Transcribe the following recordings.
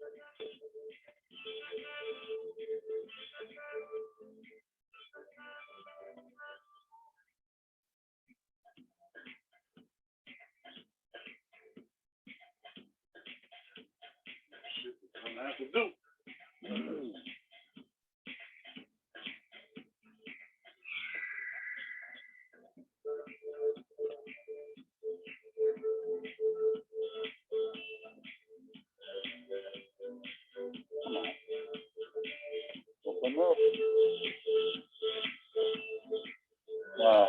I have to do. Open up. Wow.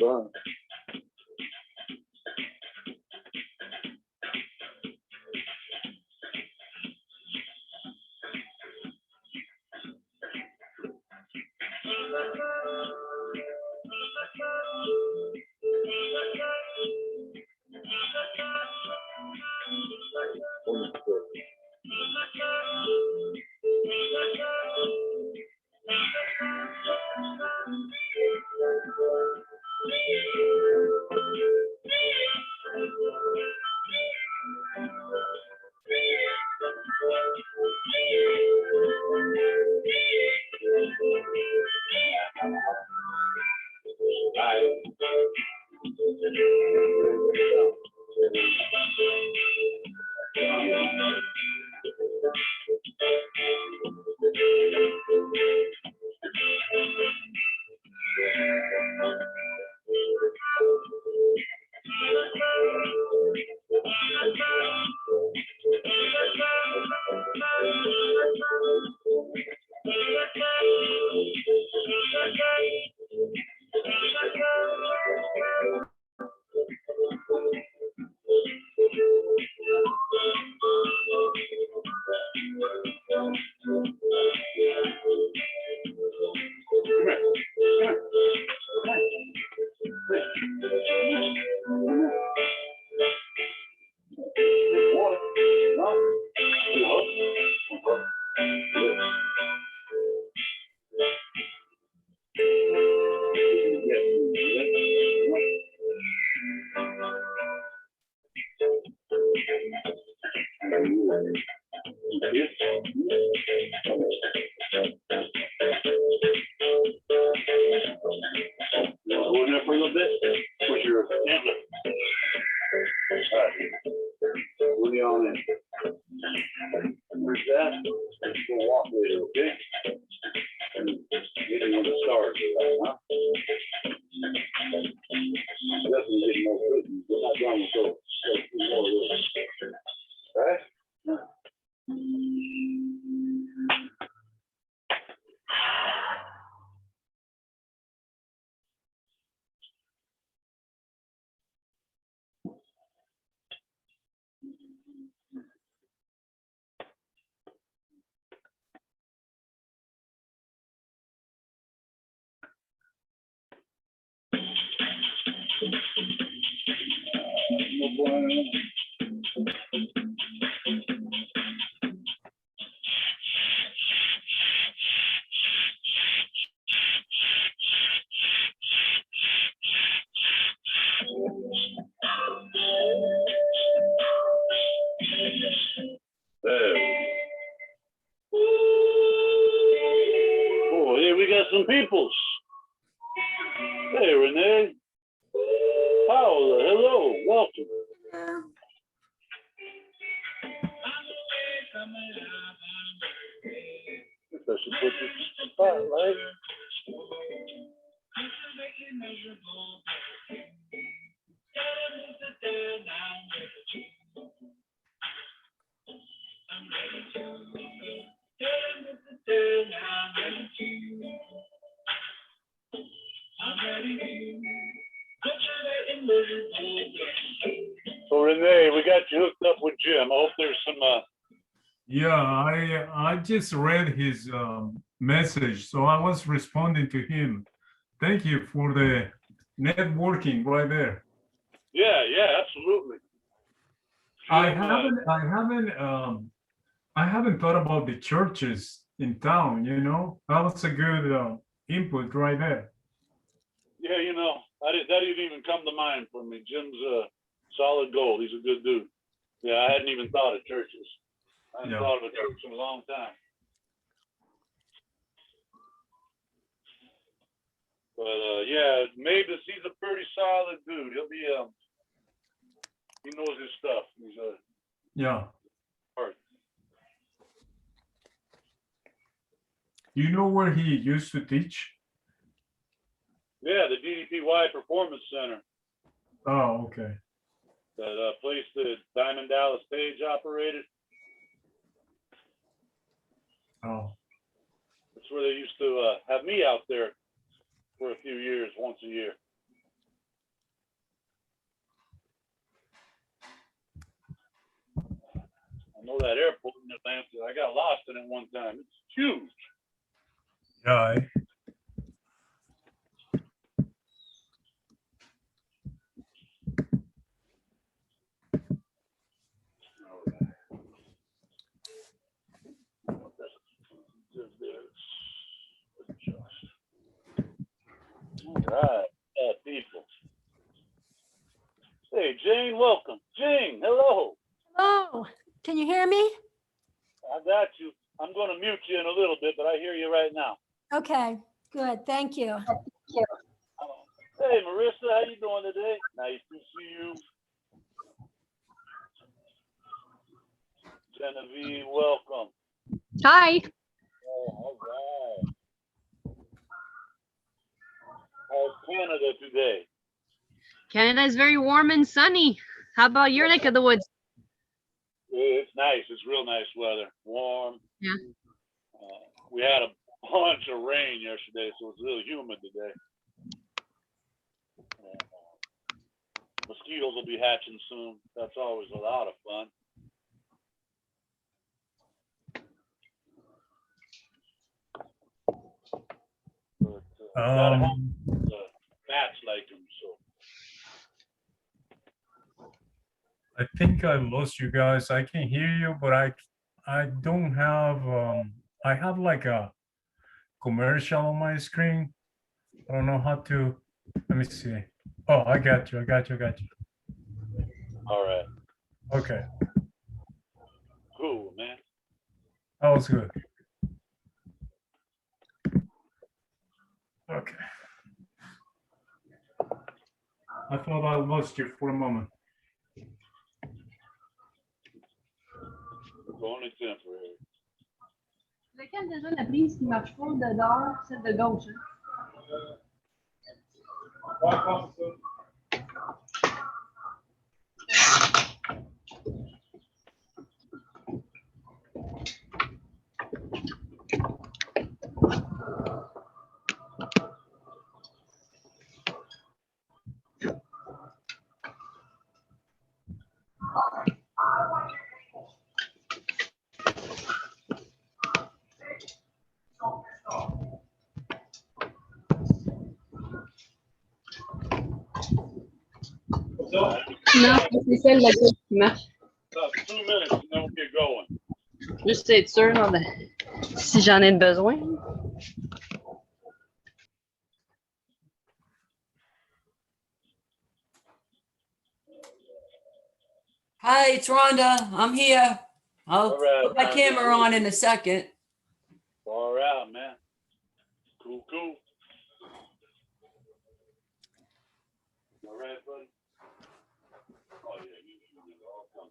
Burn. Some peoples. Hey, Renee. Paula, hello, welcome. Yeah. I should put this in the spotlight. Renee, we got you hooked up with Jim. I hope there's some. Yeah, I just read his message, so I was responding to him. Thank you for the networking right there. Yeah, absolutely. Jim, I haven't thought about the churches in town. That was a good input right there. Yeah, that didn't even come to mind for me. Jim's solid gold. He's a good dude. Yeah, I hadn't even thought of churches. I hadn't thought of a church in a long time. But yeah, Mavis, he's a pretty solid dude. He'll be he knows his stuff. He's yeah. Hard. You know where he used to teach? Yeah, the DDPY Performance Center. Oh, okay. That place that Diamond Dallas Page operated. Oh. That's where they used to have me out there for a few years, once a year. I know that airport in Atlanta. I got lost in it one time. It's huge. Yeah. All right, people. Hey, Jane, welcome. Jane, hello. Hello. Can you hear me? I got you. I'm going to mute you in a little bit, but I hear you right now. Okay, good. Thank you. Hey, Marissa, how you doing today? Nice to see you. Genevieve, welcome. Hi. Oh, all right. How's Canada today? Canada is very warm and sunny. How about your neck of the woods? It's nice. It's real nice weather. Warm. Yeah. We had a bunch of rain yesterday, so it's really humid today. Mosquitoes will be hatching soon. That's always a lot of fun. But gotta have bats like them, so. I think I lost you guys. I can hear you, but I don't have I have like a commercial on my screen. I don't know how to. Let me see. Oh, I got you. All right. Okay. Cool, man. That was good. Okay. I thought I lost you for a moment. Only temporary. Lequel déjà la prise qui marche pas de dehors, celle de gauche. Non, c'est celle de la gauche qui marche. About 2 minutes and then we'll get going. Juste être sûr si j'en ai besoin. Hi, it's Rhonda. I'm here. I'll All right, put my Rhonda. camera on in a second. All right, man. Cool. All right, buddy. Oh, yeah, you all come.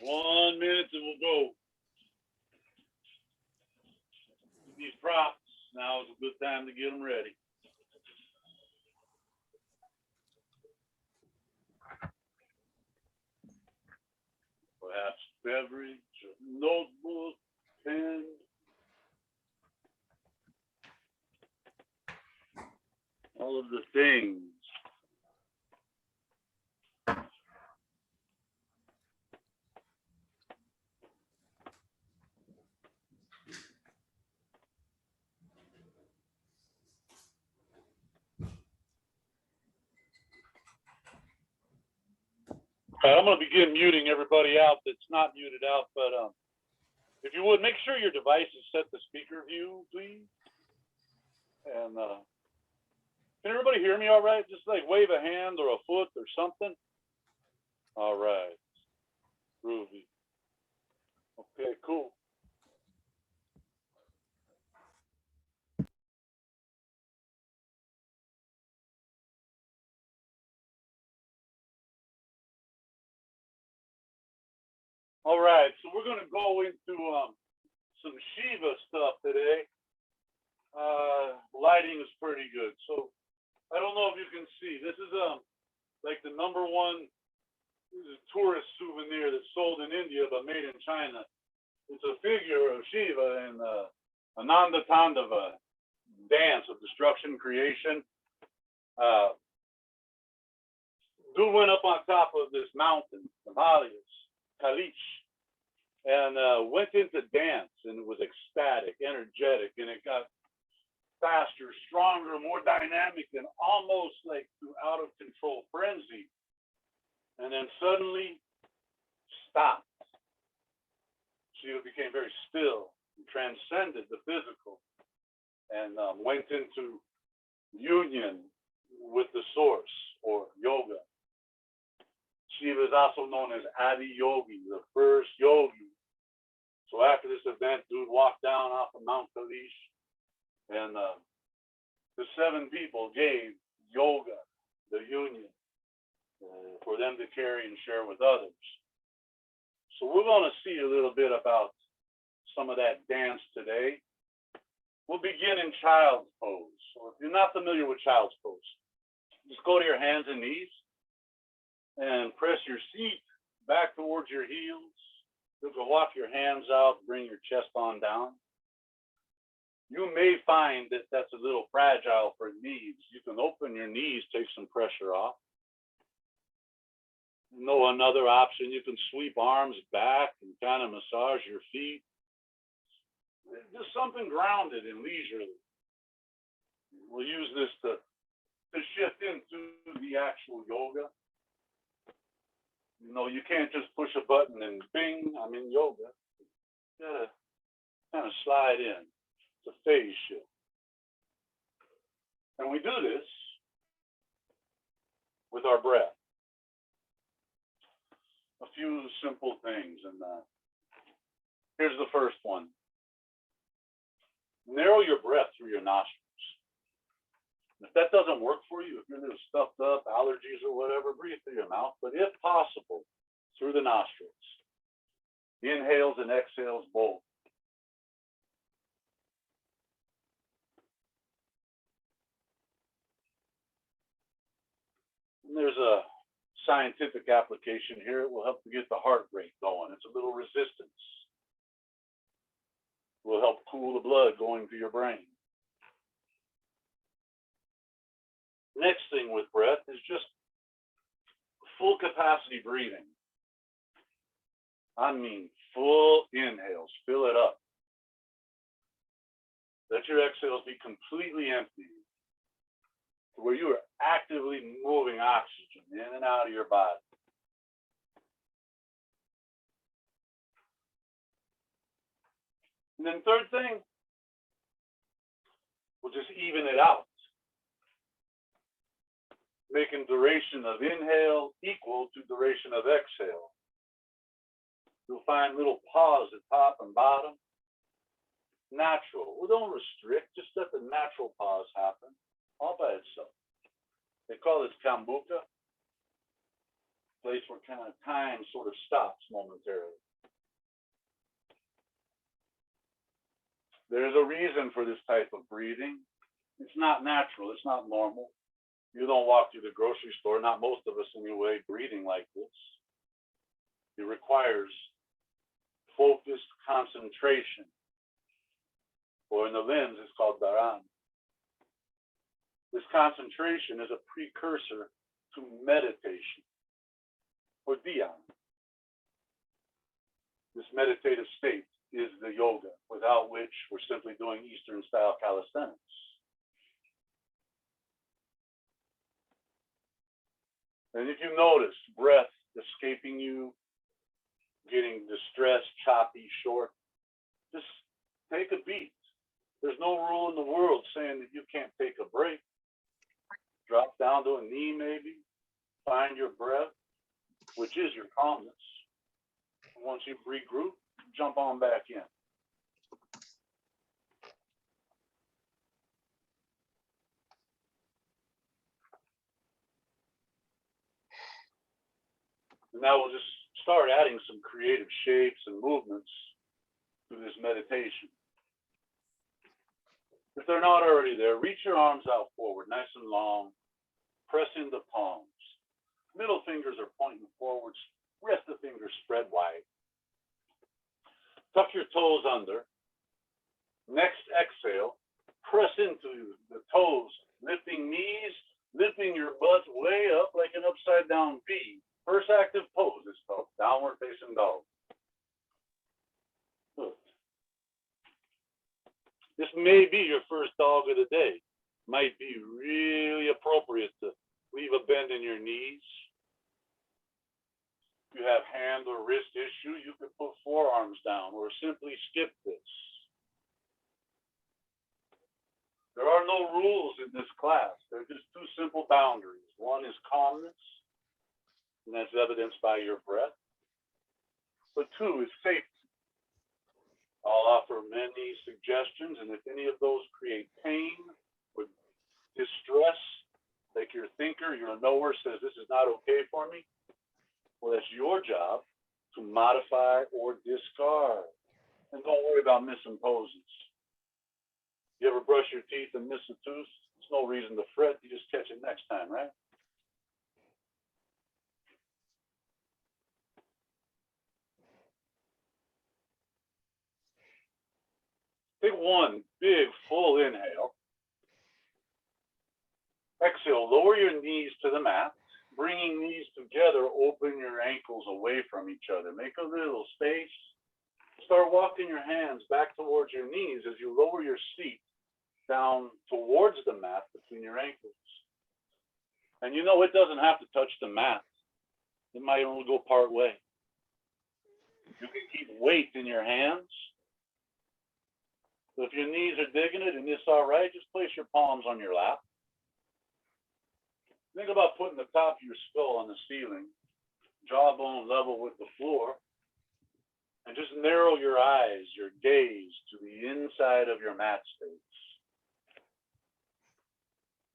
1 minute and we'll go. These props, now is a good time to get them ready. Perhaps beverage, notebook, pen. All of the things. All right, I'm going to begin muting everybody out that's not muted out, but if you would, make sure your device is set to speaker view, please. And can everybody hear me all right? Just like wave a hand or a foot or something. All right. Groovy. Okay, cool. All right, so we're going to go into some Shiva stuff today. Lighting is pretty good. So I don't know if you can see. This is like the #1 tourist souvenir that's sold in India but made in China. It's a figure of Shiva in Ananda Tandava dance of destruction creation. Dude went up on top of this mountain, the Himalayas, Kailash, and went into dance, and it was ecstatic, energetic, and it got faster, stronger, more dynamic, and almost like through out of control frenzy. And then suddenly stopped. Shiva became very still and transcended the physical and went into union with the source, or yoga. Shiva is also known as Adi Yogi, the first yogi. So after this event, dude walked down off of Mount Kailash, and the 7 people gave yoga, the union, for them to carry and share with others. So we're going to see a little bit about some of that dance today. We'll begin in child's pose. So if you're not familiar with child's pose, just go to your hands and knees and press your seat back towards your heels. You can walk your hands out, bring your chest on down. You may find that that's a little fragile for knees. You can open your knees, take some pressure off. You know, another option, you can sweep arms back and kind of massage your feet. Just something grounded and leisurely. We'll use this to shift into the actual yoga. You know, you can't just push a button and bing, I'm in yoga. You gotta kind of slide in. It's a phase shift. And we do this with our breath. A few simple things, and here's the first one. Narrow your breath through your nostrils. If that doesn't work for you, if you're a little stuffed up, allergies or whatever, breathe through your mouth, but if possible, through the nostrils. Inhales and exhales both. And there's a scientific application here. It will help to get the heart rate going. It's a little resistance. It will help cool the blood going to your brain. Next thing with breath is just full capacity breathing. I mean, full inhales, fill it up. Let your exhales be completely empty, where you are actively moving oxygen in and out of your body. And then third thing, we'll just even it out, making duration of inhale equal to duration of exhale. You'll find little pause at top and bottom. Natural. We don't restrict, just let the natural pause happen all by itself. They call this kambuka. place where kind of time sort of stops momentarily. There's a reason for this type of breathing. It's not natural. It's not normal. You don't walk through the grocery store, not most of us anyway, breathing like this. It requires focused concentration, or in the limbs, it's called dharan. This concentration is a precursor to meditation, or dhyan. This meditative state is the yoga, without which we're simply doing Eastern style calisthenics. And if you notice breath escaping you, getting distressed, choppy, short, just take a beat. There's no rule in the world saying that you can't take a break. Drop down to a knee maybe, find your breath, which is your calmness. Once you regroup, jump on back in. And now we'll just start adding some creative shapes and movements to this meditation. If they're not already there, reach your arms out forward, nice and long. Press into palms. Middle fingers are pointing forwards. Rest of the fingers spread wide. Tuck your toes under. Next exhale, press into the toes, lifting knees, lifting your butt way up like an upside down V. First active pose is called downward facing dog. Good. This may be your first dog of the day. Might be really appropriate to leave a bend in your knees. If you have hand or wrist issue, you could put forearms down or simply skip this. There are no rules in this class. They're just two simple boundaries. One is calmness, and that's evidenced by your breath. But two is safety. I'll offer many suggestions, and if any of those create pain or distress, like your thinker, your knower says this is not okay for me, well, that's your job to modify or discard. And don't worry about missing poses. You ever brush your teeth and miss a tooth? There's no reason to fret. You just catch it next time, right? Take one big full inhale. Exhale, lower your knees to the mat. Bringing knees together, open your ankles away from each other. Make a little space. Start walking your hands back towards your knees as you lower your seat down towards the mat between your ankles. And you know it doesn't have to touch the mat. It might only go part way. You can keep weight in your hands. So if your knees are digging it and it's all right, just place your palms on your lap. Think about putting the top of your skull on the ceiling, jawbone level with the floor, and just narrow your eyes, your gaze to the inside of your mat space.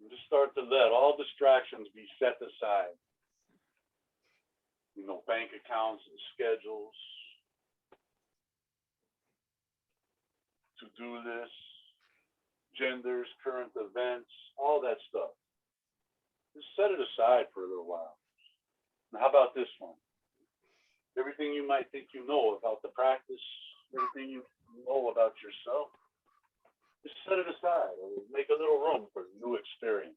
And just start to let all distractions be set aside. You know, bank accounts and schedules, to-do lists, genders, current events, all that stuff. Just set it aside for a little while. Now, how about this one? Everything you might think you know about the practice, everything you know about yourself, just set it aside or make a little room for new experience.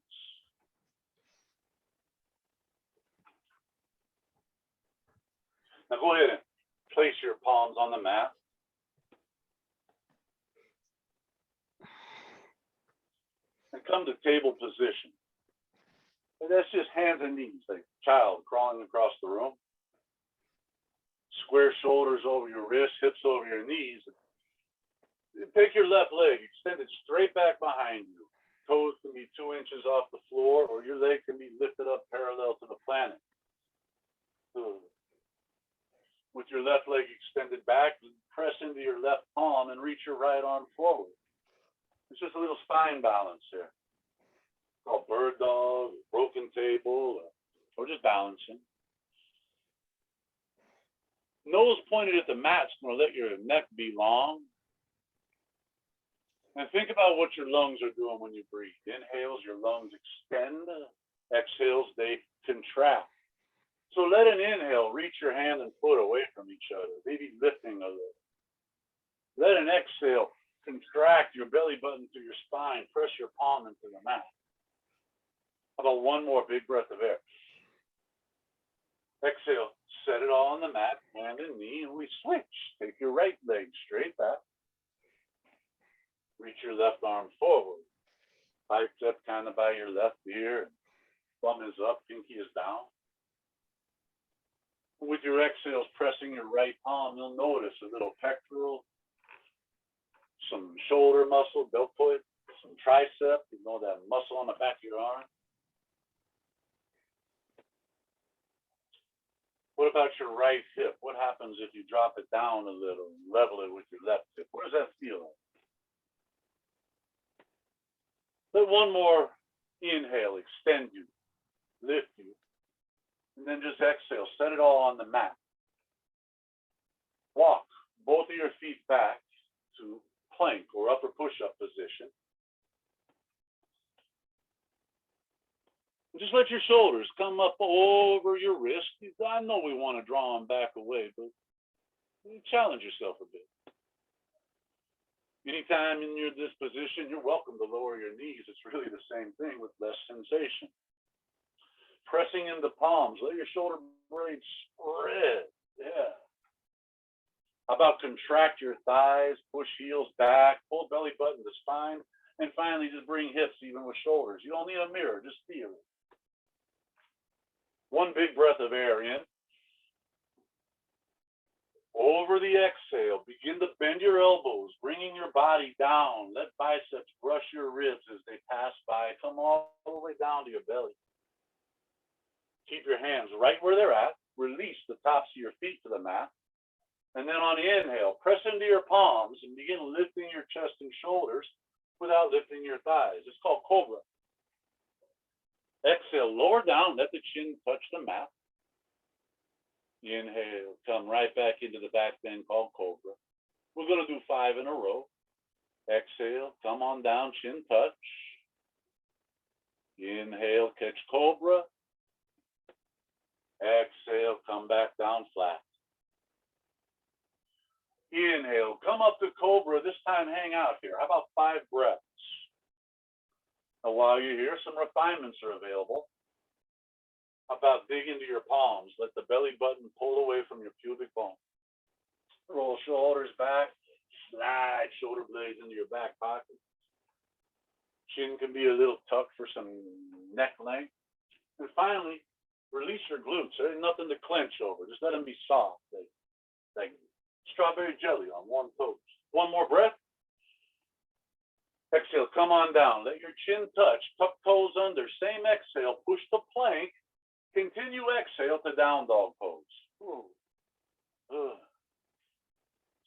Now go ahead and place your palms on the mat. And come to table position. And that's just hands and knees, like a child crawling across the room. Square shoulders over your wrists, hips over your knees. Take your left leg, extend it straight back behind you. Toes can be 2 inches off the floor, or your leg can be lifted up parallel to the planet. With your left leg extended back, press into your left palm and reach your right arm forward. It's just a little spine balance here. Called bird dog, broken table, or just balancing. Nose pointed at the mat's going to let your neck be long. And think about what your lungs are doing when you breathe. Inhales, your lungs extend. Exhales, they contract. So let an inhale reach your hand and foot away from each other, maybe lifting a little. Let an exhale contract your belly button to your spine. Press your palm into the mat. How about one more big breath of air? Exhale, set it all on the mat, hand and knee, and we switch. Take your right leg straight back. Reach your left arm forward. Bicep kind of by your left ear. Thumb is up, pinky is down. With your exhales pressing your right palm, you'll notice a little pectoral, some shoulder muscle, deltoid, some tricep, you know that muscle on the back of your arm. What about your right hip? What happens if you drop it down a little and level it with your left hip? What does that feel like? Let one more inhale extend you, lift you, and then just exhale. Set it all on the mat. Walk both of your feet back to plank or upper push-up position. Just let your shoulders come up over your wrist. I know we want to draw them back away, but challenge yourself a bit. Anytime in this position, you're welcome to lower your knees. It's really the same thing with less sensation. Pressing into palms, let your shoulder blades spread. Yeah. How about contract your thighs, push heels back, pull belly button to spine, and finally just bring hips even with shoulders. You don't need a mirror, just feel it. One big breath of air in. Over the exhale, begin to bend your elbows, bringing your body down. Let biceps brush your ribs as they pass by. Come all the way down to your belly. Keep your hands right where they're at. Release the tops of your feet to the mat. And then on the inhale, press into your palms and begin lifting your chest and shoulders without lifting your thighs. It's called Cobra. Exhale, lower down, let the chin touch the mat. Inhale, come right back into the back bend called Cobra. We're going to do 5 in a row. Exhale, come on down, chin touch. Inhale, catch Cobra. Exhale, come back down flat. Inhale, come up to Cobra. This time hang out here. How about 5 breaths? Now, while you're here, some refinements are available. How about dig into your palms? Let the belly button pull away from your pubic bone. Roll shoulders back. Slide shoulder blades into your back pocket. Chin can be a little tucked for some neck length. And finally, release your glutes. There ain't nothing to clench over. Just let them be soft, like strawberry jelly on warm toast. One more breath. Exhale, come on down. Let your chin touch. Tuck toes under. Same exhale. Push to plank. Continue exhale to down dog pose.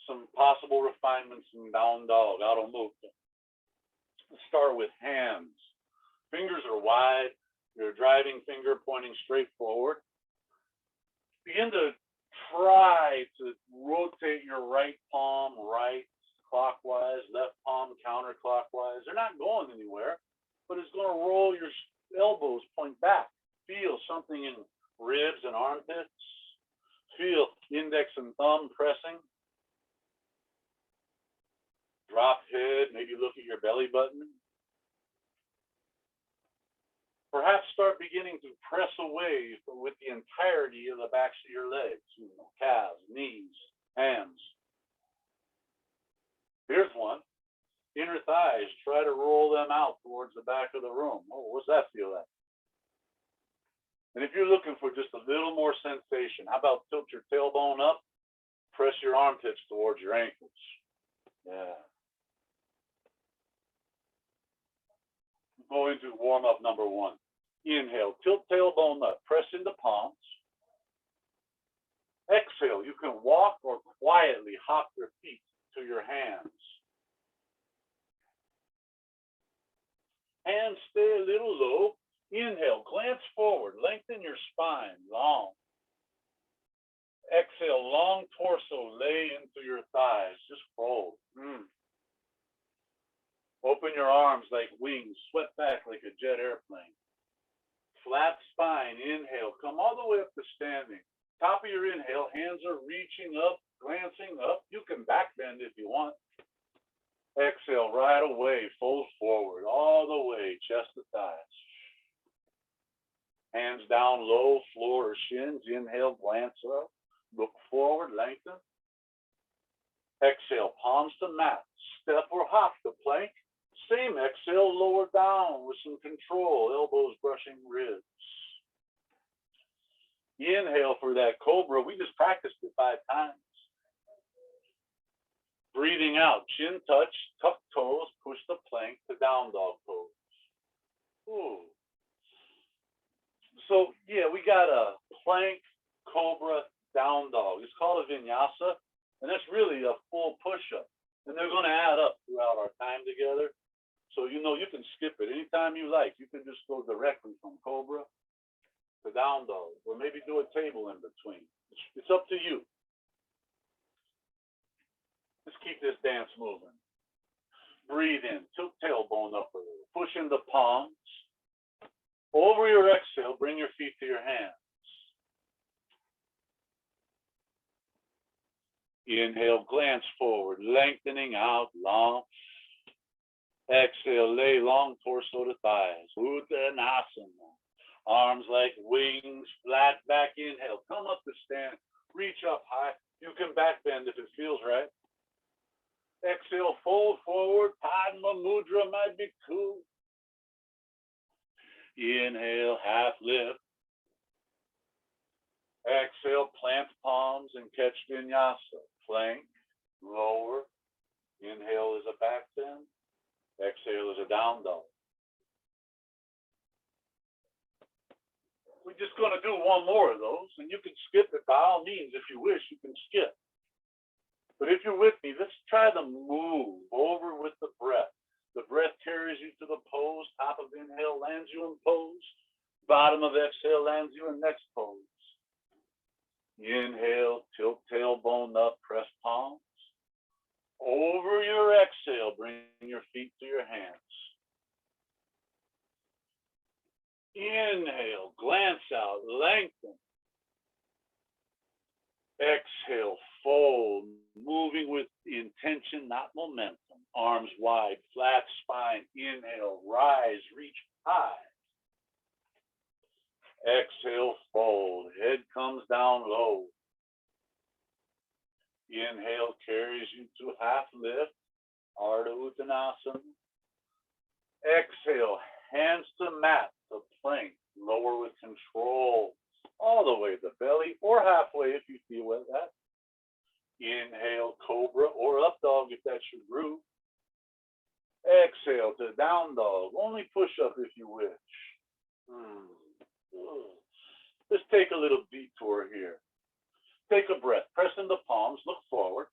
Some possible refinements in down dog, auto movement. Let's start with hands. Fingers are wide. Your driving finger pointing straight forward. Begin to try to rotate your right palm right clockwise, left palm counterclockwise. They're not going anywhere, but it's going to roll your elbows point back. Feel something in ribs and armpits. Feel index and thumb pressing. Drop head, maybe look at your belly button. Perhaps start beginning to press away with the entirety of the backs of your legs, calves, knees, hands. Here's one. Inner thighs, try to roll them out towards the back of the room. Oh, what's that feel like? And if you're looking for just a little more sensation, how about tilt your tailbone up, press your armpits towards your ankles. Yeah. Go into warm-up number 1. Inhale, tilt tailbone up, press into palms. Exhale, you can walk or quietly hop your feet to your hands. Hands stay a little low. Inhale, glance forward, lengthen your spine, long. Exhale, long spine. Inhale, come all the way up to standing. Top of your inhale, hands are reaching up, glancing up. You can back bend if you want. Exhale, right away, fold forward, all the way, chest to thighs. Hands down low, floor or shins. Inhale, glance up, look forward, lengthen. Exhale, palms to mat. Step or hop to plank. Same exhale, lower down with some control, elbows brushing ribs. Inhale for that cobra. We just practiced it 5 times. Breathing out, chin touch, tuck toes, push the plank to down dog pose. Ooh. So yeah, we got a plank, cobra, down dog. It's called a vinyasa, and that's really a full push-up. And they're going to add up throughout our time together. So you know you can skip it anytime you like. You can just go directly from cobra to down dog, or maybe do a table in between. It's up to you. Let's keep this dance moving. Breathe in, tilt tailbone up a little. Push in the palms. Over your exhale, bring your feet to your hands. Inhale, glance forward, lengthening out long. Exhale, lay long torso to thighs. Uttanasana. Arms like wings, flat back. Inhale, come up to stand. Reach up high. You can back bend if it feels right. Exhale, fold forward. Padma Mudra might be cool. Inhale, half lift. Exhale, plant palms and catch vinyasa. Plank, lower. Inhale is a back bend. Exhale is a down dog. We're just going to do one more of those, and you can skip it by all means. If you wish, you can skip. But if you're with me, let's try to move over with the breath. The breath carries you to the pose. Top of inhale lands you in pose. Bottom of exhale lands you in next pose. Inhale, tilt tailbone up, press palms. Over your exhale, bring your feet to your hands. Inhale, glance out, lengthen. Exhale, fold, moving with intention, not momentum. Arms wide, flat spine. Inhale, rise, reach high. Exhale, fold, head comes down low. Inhale carries you to half lift, Ardha Uttanasana. Exhale, hands to mat, to plank, lower with control, all the way to belly or halfway if you feel like that. Inhale, cobra or up dog if that's your groove. Exhale to down dog, only push up if you wish. Let's take a little detour here. Take a breath, press in the palms, look forward.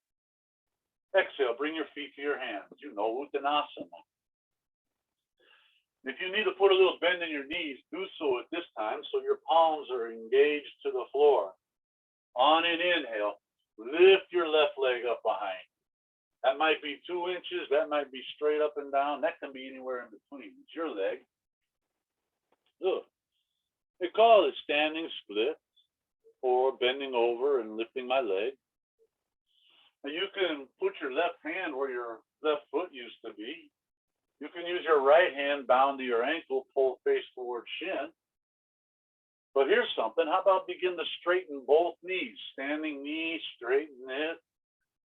Exhale, bring your feet to your hands. You know, Uttanasana. If you need to put a little bend in your knees, do so at this time so your palms are engaged to the floor. On an inhale, lift your left leg up behind. That might be 2 inches, that might be straight up and down, that can be anywhere in between. It's your leg. Look, they call it standing split or bending over and lifting my leg. And you can put your left hand where your left foot used to be. You can use your right hand bound to your ankle, pull face forward shin. But here's something. How about begin to straighten both knees? Standing knee, straighten it.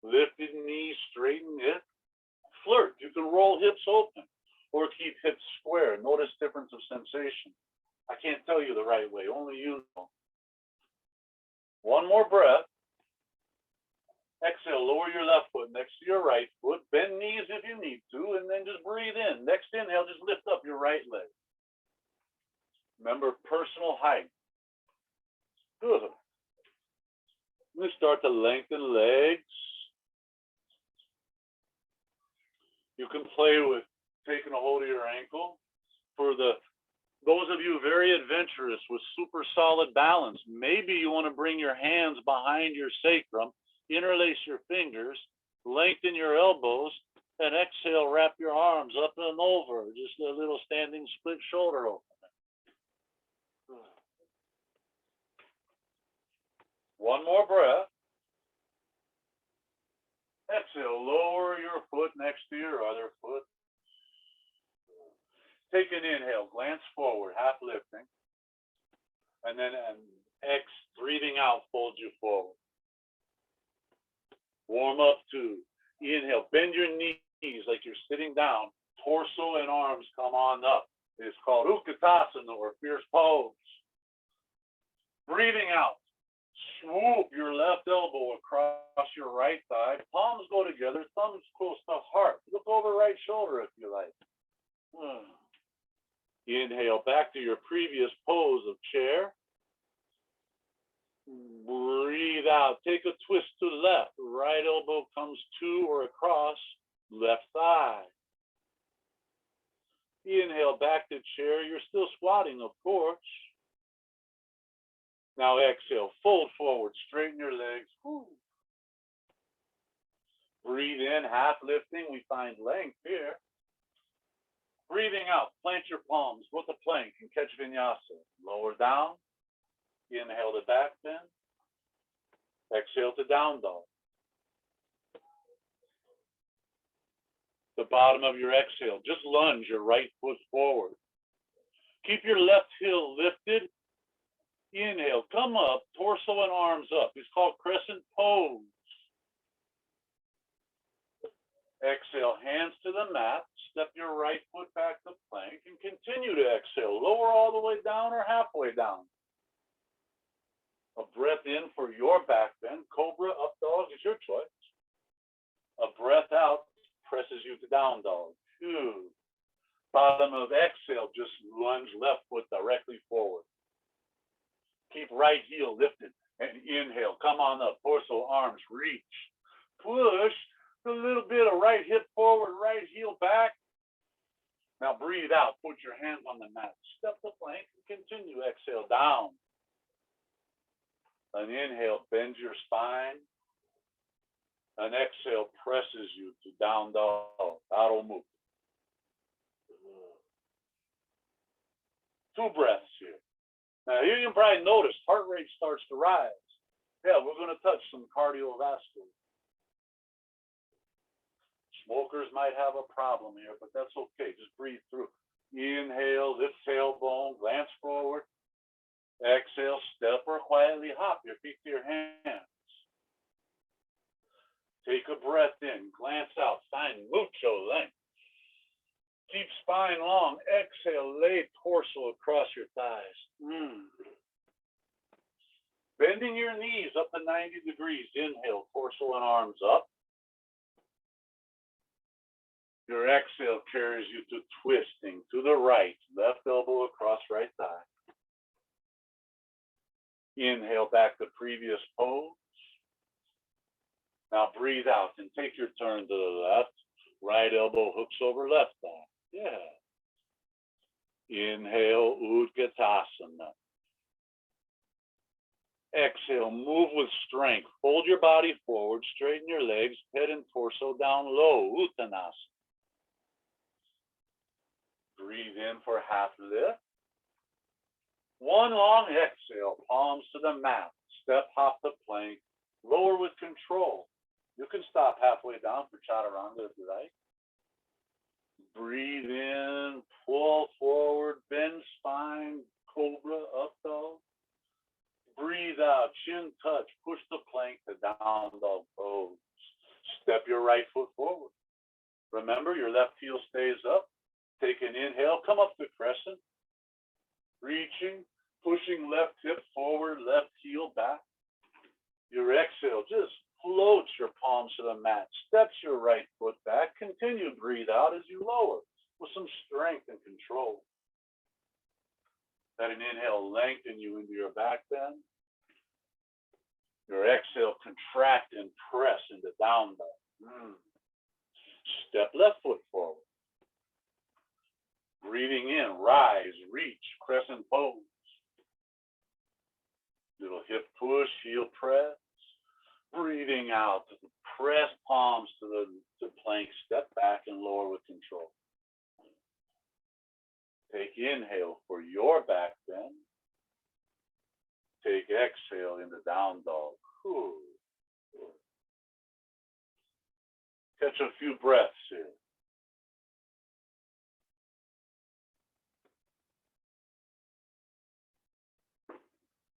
Lifted knee, straighten it. Flirt. You can roll hips open or keep hips square. Notice difference of sensation. I can't tell you the right way. Only you know. One more breath. Exhale, lower your left foot next to your right foot. Bend knees if you need to, and then just breathe in. Next inhale, just lift up your right leg. Remember, personal height. Good. We start to lengthen legs. You can play with taking a hold of your ankle. For those of you very adventurous with super solid balance, maybe you want to bring your hands behind your sacrum, interlace your fingers, lengthen your elbows, and exhale, wrap your arms up and over. Just a little standing split shoulder opening. One more breath. Exhale, lower your foot next to your other foot. Take an inhale, glance forward, half lifting. And then breathing out, fold you forward. Warm up too. Inhale, bend your knees like you're sitting down. Torso and arms come on up. It's called Utkatasana or fierce pose. Breathing out. Swoop your left elbow across your right thigh. Palms go together, thumbs close to heart. Look over right shoulder if you like. Inhale back to your previous pose of chair. Breathe out. Take a twist to left. Right elbow comes to or across left thigh. Inhale back to chair. You're still squatting, of course. Now exhale. Fold forward. Straighten your legs. Breathe in. Half lifting. We find length here. Breathing out. Plant your palms. Go to plank and catch vinyasa. Lower down. Inhale to back bend. Exhale to down dog. The bottom of your exhale, just lunge your right foot forward. Keep your left heel lifted. Inhale, come up, torso and arms up. It's called crescent pose. Exhale, hands to the mat. Step your right foot back to plank and continue to exhale. Lower all the way down or halfway down. A breath in for your back bend. Cobra, up dog is your choice. A breath out presses you to down dog. Bottom of exhale, just lunge left foot directly forward. Keep right heel lifted and inhale. Come on up, torso, arms, reach. Push a little bit of right hip forward, right heel back. Now breathe out, put your hands on the mat. Step the plank and continue. Exhale down. An inhale, bend your spine. An exhale presses you to down dog, Adho Mukha. 2 breaths here. Now here you can probably notice heart rate starts to rise. Yeah, we're going to touch some cardiovascular. Smokers might have a problem here, but that's okay. Just breathe through. Inhale, lift tailbone, glance forward. Exhale, step or quietly hop your feet to your hands. Take a breath in, glance out, find mucho length. Keep spine long. Exhale, lay torso across your thighs. Bending your knees up to 90 degrees. Inhale, torso and arms up. Your exhale carries you to twisting to the right, left elbow across right thigh. Inhale back to previous pose. Now breathe out and take your turn to the left. Right elbow hooks over left thigh. Yeah. Inhale, Utkatasana. Exhale, move with strength. Fold your body forward, straighten your legs, head and torso down low, Uttanasana. Breathe in for half lift. One long exhale, palms to the mat. Step, hop the plank. Lower with control. You can stop halfway down for chaturanga if you like. Breathe in, pull forward, bend spine, cobra, up dog. Breathe out, chin touch, push the plank to down dog pose. Step your right foot forward. Remember, your left heel stays up. Take an inhale, come up to crescent. Reaching, pushing left hip forward, left heel back. Your exhale, just floats your palms to the mat. Steps your right foot back. Continue to breathe out as you lower with some strength and control. Let an inhale lengthen you into your back bend. Your exhale, contract and press into down dog. Step left foot forward. Breathing in, rise, reach, crescent pose. Little hip push, heel press. Breathing out, press palms to the plank, step back and lower with control. Take inhale for your back bend. Take exhale into down dog. Whew. Catch a few breaths here.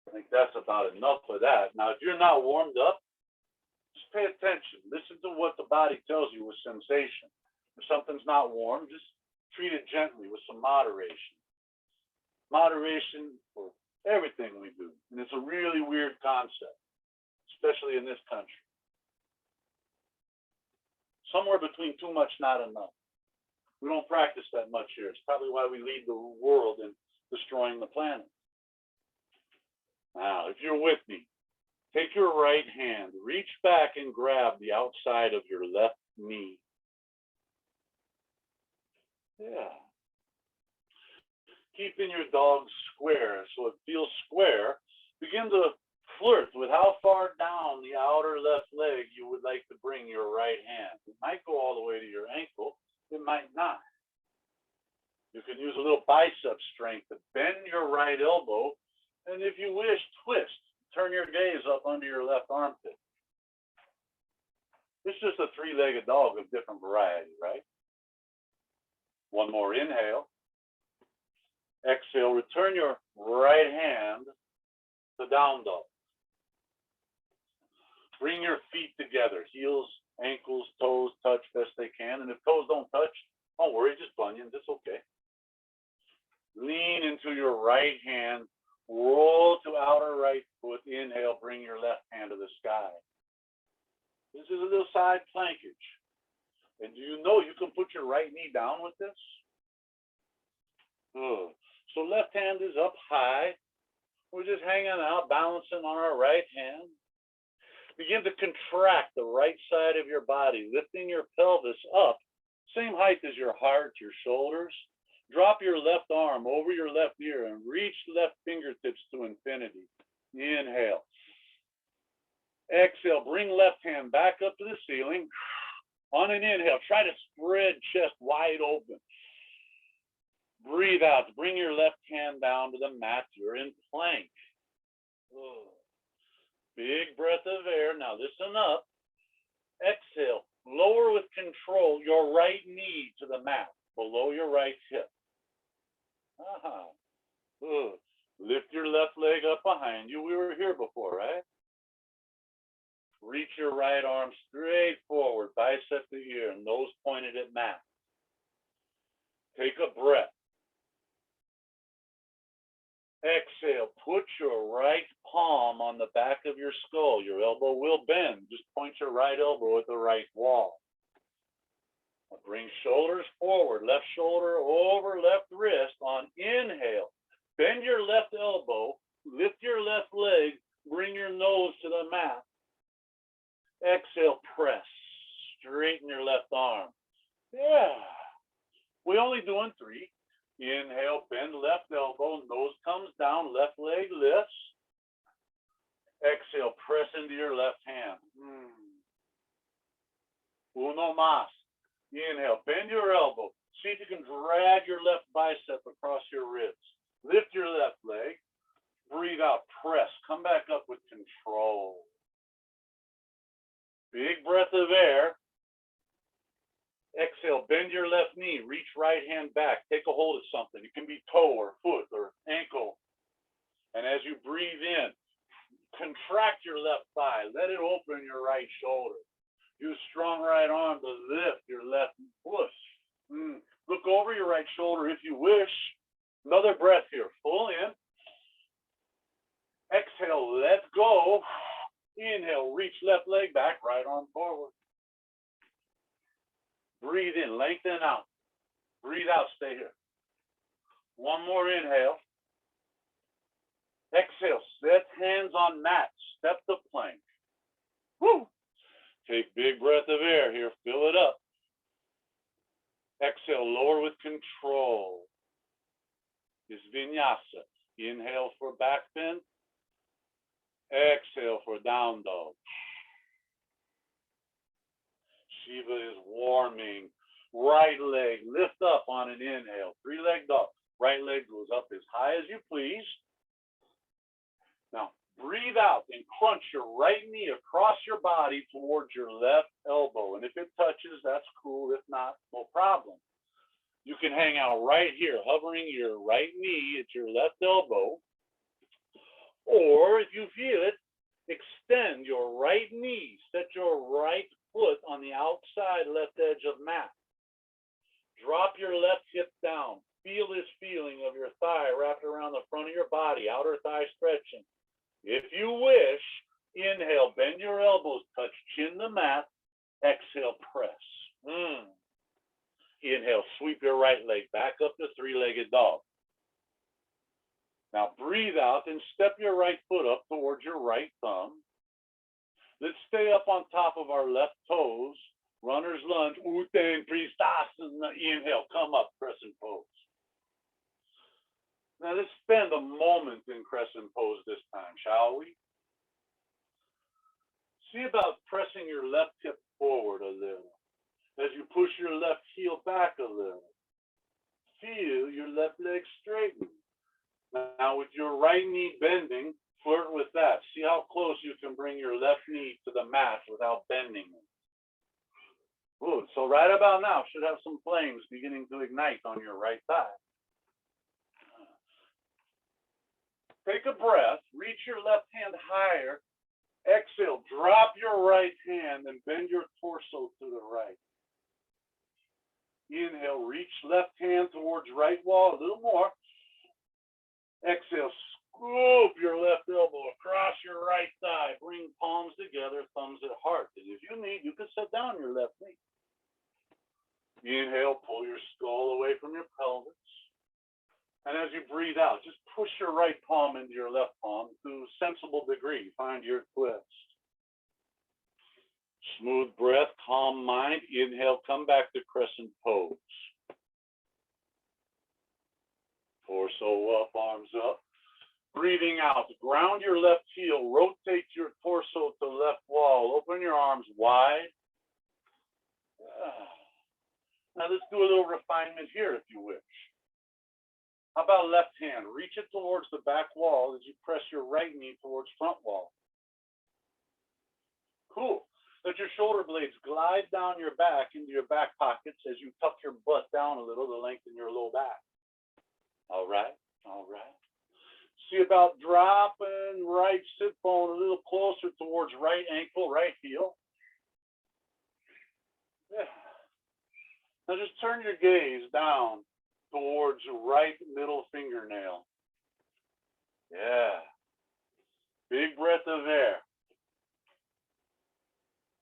I think that's about enough of that. Now, if you're not warmed up, just pay attention. Listen to what the body tells you with sensation. If something's not warm, just treat it gently with some moderation. Moderation for everything we do. And it's a really weird concept, especially in this country. Somewhere between too much, not enough. We don't practice that much here. It's probably why we lead the world in destroying the planet. Now, if you're with me, take your right hand, reach back and grab the outside of your left knee. Yeah. Keeping your dog square so it feels square. Begin to flirt with how far down the outer left leg you would like to bring your right hand. It might go all the way to your ankle. It might not. You can use a little bicep strength to bend your right elbow. And if you wish, twist. Turn your gaze up under your left armpit. This is just a three-legged dog of different variety, right? One more inhale. Exhale, return your right hand to down dog. Bring your feet together, heels, ankles, toes touch best they can. And if toes don't touch, don't worry, just bunions, it's okay. Lean into your right hand, roll to outer right foot, inhale, bring your left hand to the sky. This is a little side plankage. And do you know you can put your right knee down with this? So left hand is up high. We're just hanging out, balancing on our right hand. Begin to contract the right side of your body, lifting your pelvis up, same height as your heart, your shoulders. Drop your left arm over your left ear and reach left fingertips to infinity. Inhale. Exhale, bring left hand back up to the ceiling. On an inhale, try to spread chest wide open. Breathe out. Bring your left hand down to the mat. You're in plank. Big breath of air. Now listen up. Exhale. Lower with control your right knee to the mat, below your right hip. Lift your left leg up behind you. We were here before, right? Reach your right arm straight forward, bicep to ear, nose pointed at mat. Take a breath. Exhale, put your right palm on the back of your skull. Your elbow will bend. Just point your right elbow at the right wall. Bring shoulders forward, left shoulder over left wrist on inhale. Bend your left elbow, lift your left leg, bring your nose to the mat. Exhale, press. Straighten your left arm. Yeah. We're only doing 3. Inhale, bend left elbow, nose comes down, left leg lifts. Exhale, press into your left hand. Uno más. Inhale, bend your elbow. See if you can drag your left bicep across your ribs. Lift your left leg. Breathe out, press. Come back up with control. Big breath of air. Exhale, bend your left knee. Reach right hand back. Take a hold of something. It can be toe or foot or ankle. And as you breathe in, contract your left thigh. Let it open your right shoulder. Use strong right arm to lift your left push. Look over your right shoulder if you wish. Another breath here. Full in. Exhale, let go. Inhale, reach left leg back, right arm forward. Breathe in, lengthen out. Breathe out, stay here. One more inhale. Exhale, set hands on mat, step to plank. Woo! Take big breath of air here, fill it up. Exhale, lower with control. Is vinyasa. Inhale for back bend. Exhale for down dog. Shiva is warming. Right leg, lift up on an inhale. 3-leg dog. Right leg goes up as high as you please. Now, breathe breathe out and crunch your right knee across your body towards your left elbow. And if it touches, that's cool. If not, no problem. You can hang out right here, hovering your right knee at your left elbow. Or if you feel it, extend your right knee. Set your right foot on the outside left edge of mat. Drop your left hip down. Feel this feeling of your thigh wrapped around the front of your body, outer thigh stretching. If you wish, inhale, bend your elbows, touch chin to mat. Exhale, press. Inhale, sweep your right leg back up to three-legged dog. Now breathe out and step your right foot up towards your right thumb. Let's stay up on top of our left toes. Runner's lunge, Uttan Pristhasana. Inhale, come up, crescent pose. Now let's spend a moment in crescent pose this time, shall we? See about pressing your left hip forward a little as you push your left heel back a little. Feel your left leg straighten. Now with your right knee bending, flirt with that. See how close you can bring your left knee to the mat without bending it. Good. So right about now, should have some flames beginning to ignite on your right thigh. Take a breath, reach your left hand higher. Exhale, drop your right hand and bend your torso to the right. Inhale, reach left hand towards right wall, a little more. Exhale, scoop your left elbow across your right thigh. Bring palms together, thumbs at heart. And if you need, you can set down your left knee. Inhale, pull your skull away from your pelvis. And as you breathe out, just push your right palm into your left palm to a sensible degree. Find your twist. Smooth breath, calm mind. Inhale, come back to crescent pose. Torso up, arms up. Breathing out, ground your left heel, rotate your torso to left wall. Open your arms wide. Now let's do a little refinement here if you wish. How about left hand? Reach it towards the back wall as you press your right knee towards front wall. Cool. Let your shoulder blades glide down your back into your back pockets as you tuck your butt down a little to lengthen your low back. All right, all right. See about dropping right sit bone a little closer towards right ankle, right heel. Yeah. Now just turn your gaze down towards right middle fingernail. Yeah. Big breath of air.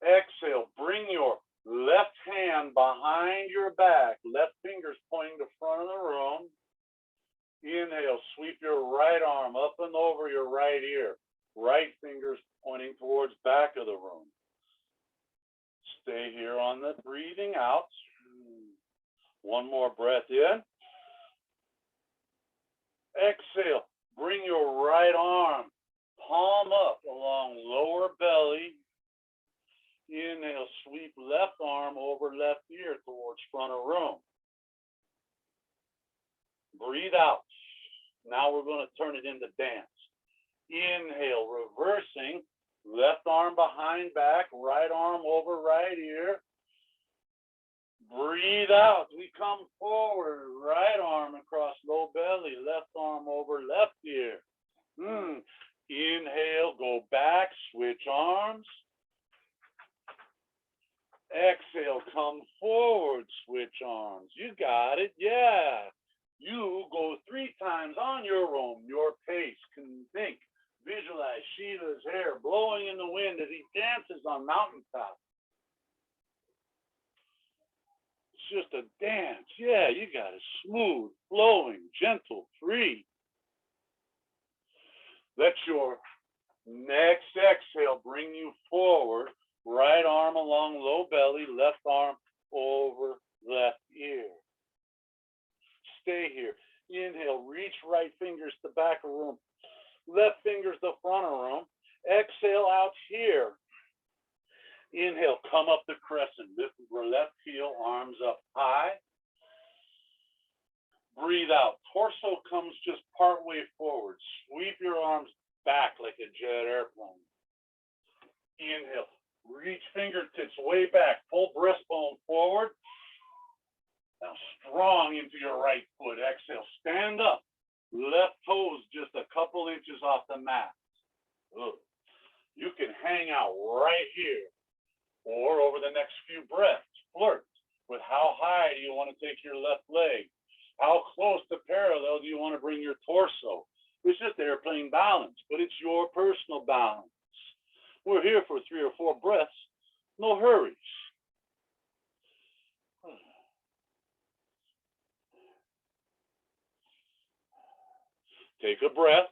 Exhale, bring your left hand behind your back, left fingers pointing to front of the room. Inhale, sweep your right arm up and over your right ear. Right fingers pointing towards back of the room. Stay here on the breathing out. One more breath in. Exhale, bring your right arm, palm up along lower belly. Inhale, sweep left arm over left ear towards front of room. Breathe out. Now we're going to turn it into dance. Inhale, reversing, left arm behind back, right arm over right ear. Breathe out. We come forward, right arm across low belly, left arm over left ear. Inhale, go back, switch arms. Exhale, come forward, switch arms. You got it, yeah. You go 3 times on your own, your pace. Can think, visualize Shiva's hair blowing in the wind as he dances on mountaintop. It's just a dance. Yeah, you got it. Smooth, flowing, gentle, free. Let your next exhale bring you forward. Right arm along low belly, left arm over left ear. Stay here. Inhale, reach right fingers to back of room. Left fingers to front of room. Exhale out here. Inhale, come up the crescent. Lift your left heel, arms up high. Breathe out. Torso comes just part way forward. Sweep your arms back like a jet airplane. Inhale, reach fingertips way back, pull breastbone forward. Now strong into your right foot. Exhale, stand up. Left toes just a couple inches off the mat. Good. You can hang out right here or over the next few breaths. Flirt with how high do you want to take your left leg? How close to parallel do you want to bring your torso? It's just airplane balance, but it's your personal balance. We're here for 3 or 4 breaths. No hurries. Take a breath.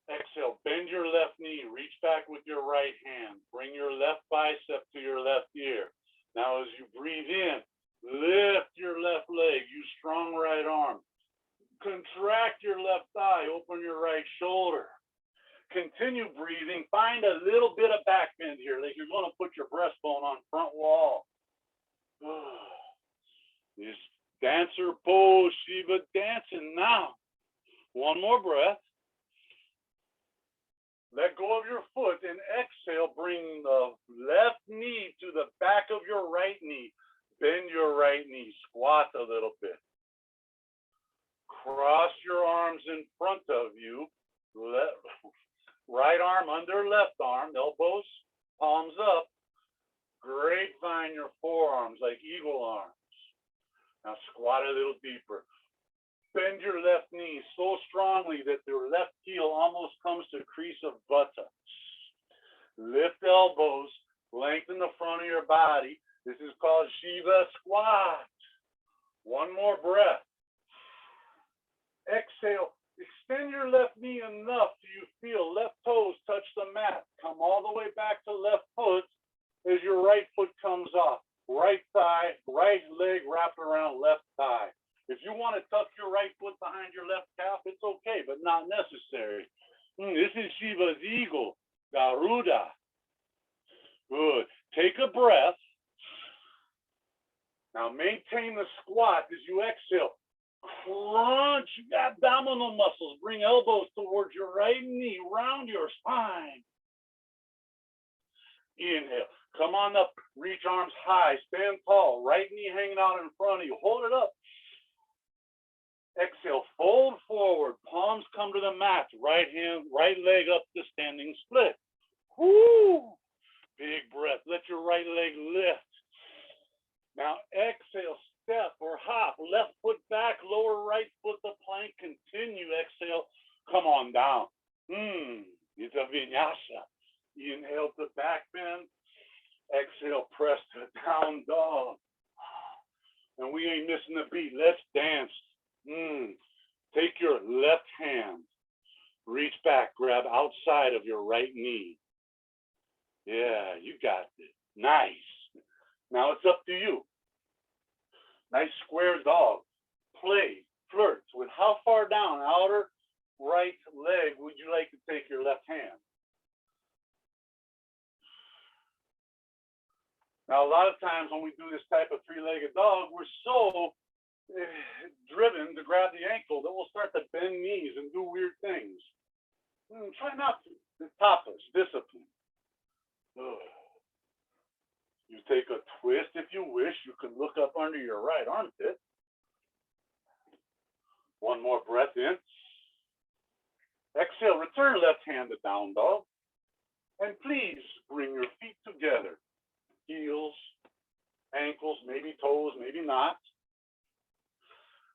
Exhale, bend your left knee, reach back with your right hand. Bring your left bicep to your left ear. Now as you breathe in, lift your left leg, use strong right arm. Contract your left thigh, open your right shoulder. Continue breathing, find a little bit of back bend here, like you're gonna put your breastbone on front wall. This dancer pose, Shiva dancing now. One more breath. Let go of your foot and exhale, bring the left knee to the back of your right knee. Bend your right knee, squat a little bit. Cross your arms in front of you. Right arm under left arm, elbows, palms up. Grapevine your forearms like eagle arms. Now squat a little deeper. Bend your left knee so strongly that your left heel almost comes to crease of buttocks. Lift elbows, lengthen the front of your body. This is called Shiva squat. One more breath. Exhale, extend your left knee enough so you feel left toes touch the mat. Come all the way back to left foot as your right foot comes off. Right thigh, right leg wrapped around left thigh. If you want to tuck your right foot behind your left calf, it's okay, but not necessary. This is Shiva's eagle, Garuda. Good. Take a breath. Now maintain the squat as you exhale. Crunch abdominal muscles. Bring elbows towards your right knee, round your spine. Inhale. Come on up. Reach arms high. Stand tall. Right knee hanging out in front of you. Hold it up. Exhale, fold forward, palms come to the mat, right hand, right leg up to standing split. Woo! Big breath, let your right leg lift. Now exhale, step or hop, left foot back, lower right foot the plank, continue, exhale, come on down. It's a vinyasa. Inhale to back bend, exhale, press to down dog. And we ain't missing the beat, let's dance. Take your left hand, reach back, grab outside of your right knee. Yeah, you got it. Nice. Now it's up to you. Nice square dog. Play, flirt with how far down, outer right leg, would you like to take your left hand? Now, a lot of times when we do this type of three-legged dog, we're so driven to grab the ankle that we'll start to bend knees and do weird things. Try not to. It's tapas, discipline. You take a twist if you wish. You can look up under your right armpit. One more breath in. Exhale, return left hand to down dog. And please bring your feet together. Heels, ankles, maybe toes, maybe not.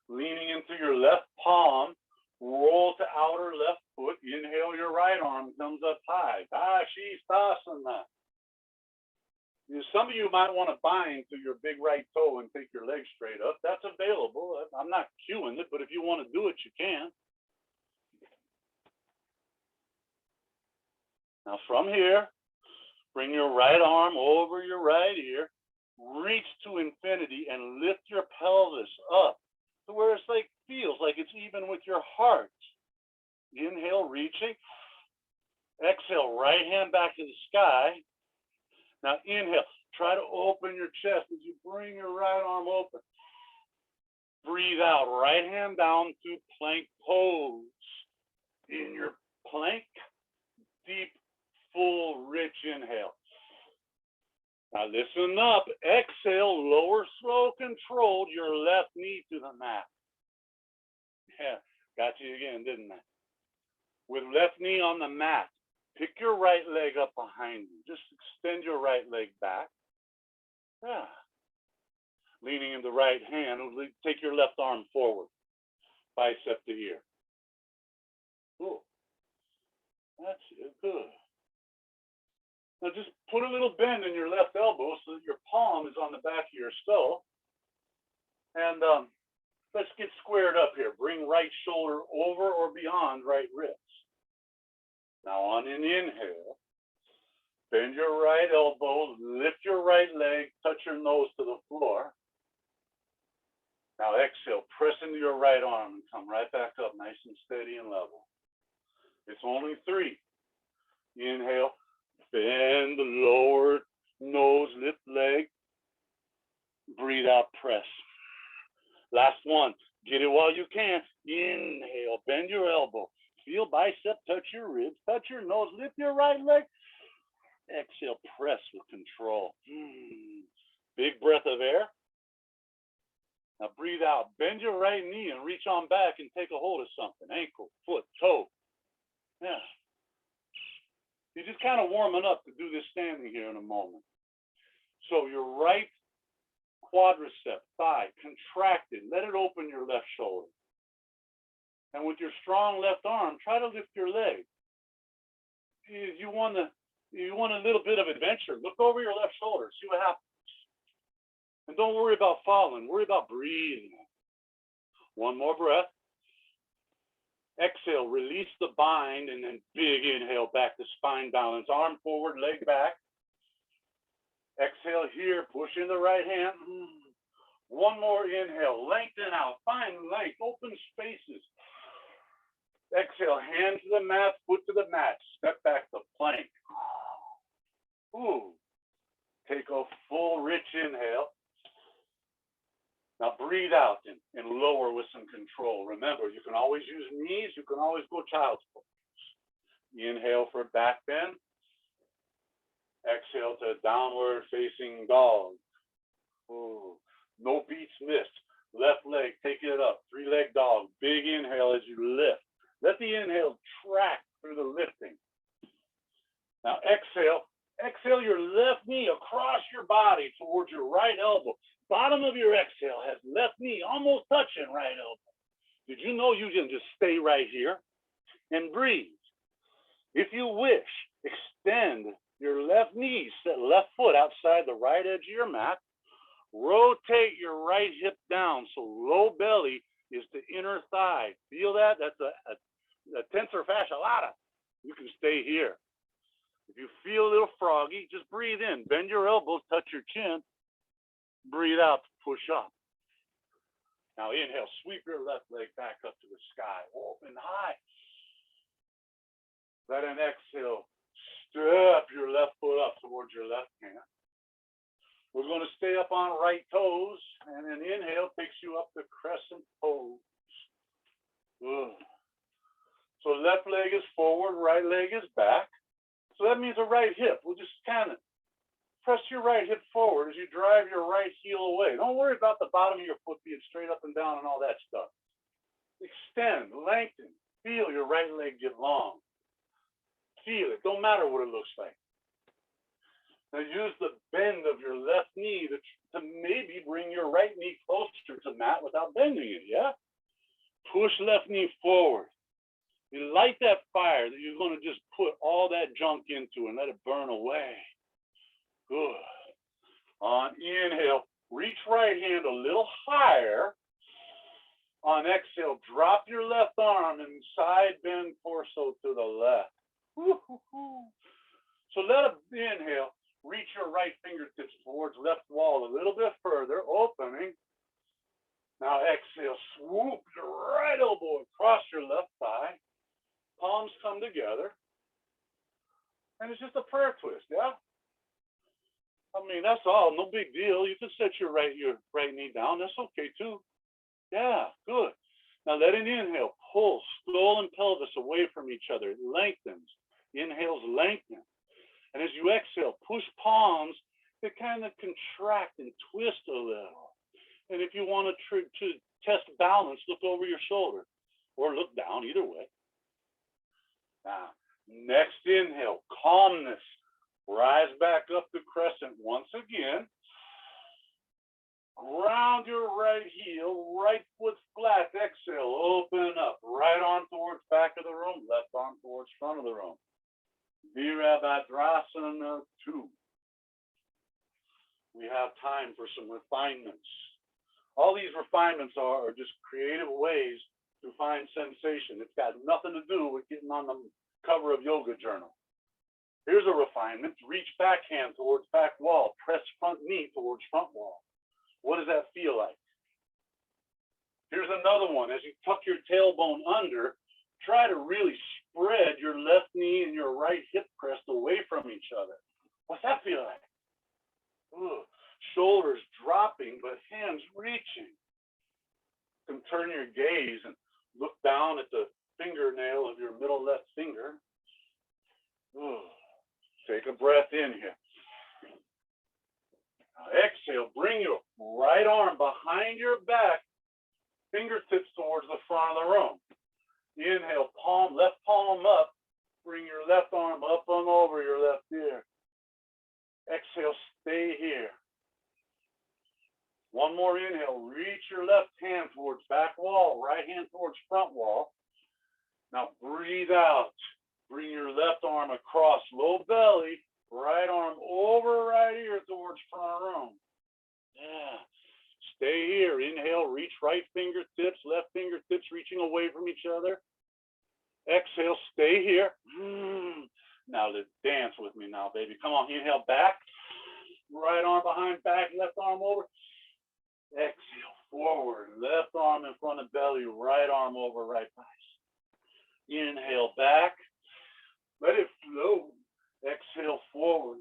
Leaning into your left palm, roll to outer left foot. Inhale, your right arm comes up high. Dashisthasana. Some of you might want to bind to your big right toe and take your leg straight up. That's available. I'm not cueing it, but if you want to do it, you can. Now from here, bring your right arm over your right ear, reach to infinity and lift your pelvis up to where it's like, feels like it's even with your heart. Inhale, reaching. Exhale, right hand back to the sky. Now inhale, try to open your chest as you bring your right arm open. Breathe out, right hand down to plank pose. Now listen up. Exhale, lower, slow, controlled your left knee to the mat. Yeah, got you again, didn't I? With left knee on the mat, pick your right leg up behind you. Just extend your right leg back. Yeah. Leaning in the right hand, take your left arm forward, bicep to ear. Cool. That's it. Good. Now just put a little bend in your left elbow so that your palm is on the back of your skull. And let's get squared up here. Bring right shoulder over or beyond right ribs. Now on an inhale, bend your right elbow, lift your right leg, touch your nose to the floor. Now exhale, press into your right arm and come right back up, nice and steady and level. It's only 3. Inhale, bend the lower nose, lift leg. Breathe out, press. Last one, get it while you can. Inhale, bend your elbow. Feel bicep, touch your ribs, touch your nose, lift your right leg. Exhale, press with control. Big breath of air. Now breathe out, bend your right knee and reach on back and take a hold of something, ankle, foot, toe. Yeah. You're just kind of warming up to do this standing here in a moment. So your right quadricep, thigh, contracted, let it open your left shoulder. And with your strong left arm, try to lift your leg. You want a little bit of adventure, look over your left shoulder, see what happens. And don't worry about falling, worry about breathing. One more breath. Exhale, release the bind, and then big inhale back to spine balance. Arm forward, leg back. Exhale here, push in the right hand. One more inhale, lengthen out, find length, open spaces. Exhale, hand to the mat, foot to the mat. Step back to plank. Ooh. Take a full, rich inhale. Now breathe out and lower with some control. Remember, you can always use knees. You can always go child's pose. Inhale for back bend. Exhale to downward facing dog. Ooh. No beats missed. Left leg, take it up. 3-leg dog. Big inhale as you lift. Let the inhale track through the lifting. Now exhale. Exhale your left knee across your body towards your right elbow. Bottom of your exhale has left knee almost touching right elbow. Did you know you can just stay right here and breathe? If you wish, extend your left knee, set left foot outside the right edge of your mat. Rotate your right hip down so low belly is the inner thigh. Feel that? That's a tensor fascia lata. You can stay here. If you feel a little froggy, just breathe in. Bend your elbows, touch your chin. Breathe out to push up. Now inhale, sweep your left leg back up to the sky. Open high. Let an exhale, step your left foot up towards your left hand. We're going to stay up on right toes, and an inhale takes you up the crescent pose. Ugh. So left leg is forward, right leg is back. So that means a right hip. We'll just kind of press your right hip forward as you drive your right heel away. Don't worry about the bottom of your foot being straight up and down and all that stuff. Extend, lengthen, feel your right leg get long. Feel it, don't matter what it looks like. Now use the bend of your left knee to maybe bring your right knee closer to mat without bending it, yeah? Push left knee forward. You light that fire that you're going to just put all that junk into and let it burn away. Good. On inhale, reach right hand a little higher. On exhale, drop your left arm and side bend torso to the left. So let an inhale, reach your right fingertips towards left wall a little bit further, opening. Now exhale, swoop your right elbow across your left thigh. Palms come together. And it's just a prayer twist, yeah? I mean, that's all, no big deal. You can set your right knee down, that's okay too. Yeah, good. Now let an inhale, pull skull and pelvis away from each other, it lengthens. Inhales lengthen. And as you exhale, push palms they kind of contract and twist a little. And if you want to test balance, look over your shoulder or look down, either way. Now, next inhale, calmness. Rise back up the crescent once again. Ground your right heel, right foot flat. Exhale, open up. Right arm towards back of the room, left arm towards front of the room. Virabhadrasana 2. We have time for some refinements. All these refinements are just creative ways to find sensation. It's got nothing to do with getting on the cover of Yoga Journal. Here's a refinement. Reach back hand towards back wall. Press front knee towards front wall. What does that feel like? Here's another one. As you tuck your tailbone under, try to really spread your left knee and your right hip crest away from each other. What's that feel like? Ooh. Shoulders dropping, but hands reaching. You can turn your gaze and look down at the fingernail of your middle left finger. Ooh. Take a breath in here. Now exhale, bring your right arm behind your back, fingertips towards the front of the room. Inhale, left palm up, bring your left arm up and over your left ear. Exhale, stay here. One more inhale, reach your left hand towards back wall, right hand towards front wall. Now breathe out. Bring your left arm across low belly, right arm over right ear towards front room. Yeah. Stay here. Inhale, reach right fingertips, left fingertips reaching away from each other. Exhale, stay here. Now let's dance with me now, baby. Come on, inhale back. Right arm behind back, left arm over. Exhale, forward. Left arm in front of belly, right arm over right thigh. Inhale back. Let it flow. Exhale forward.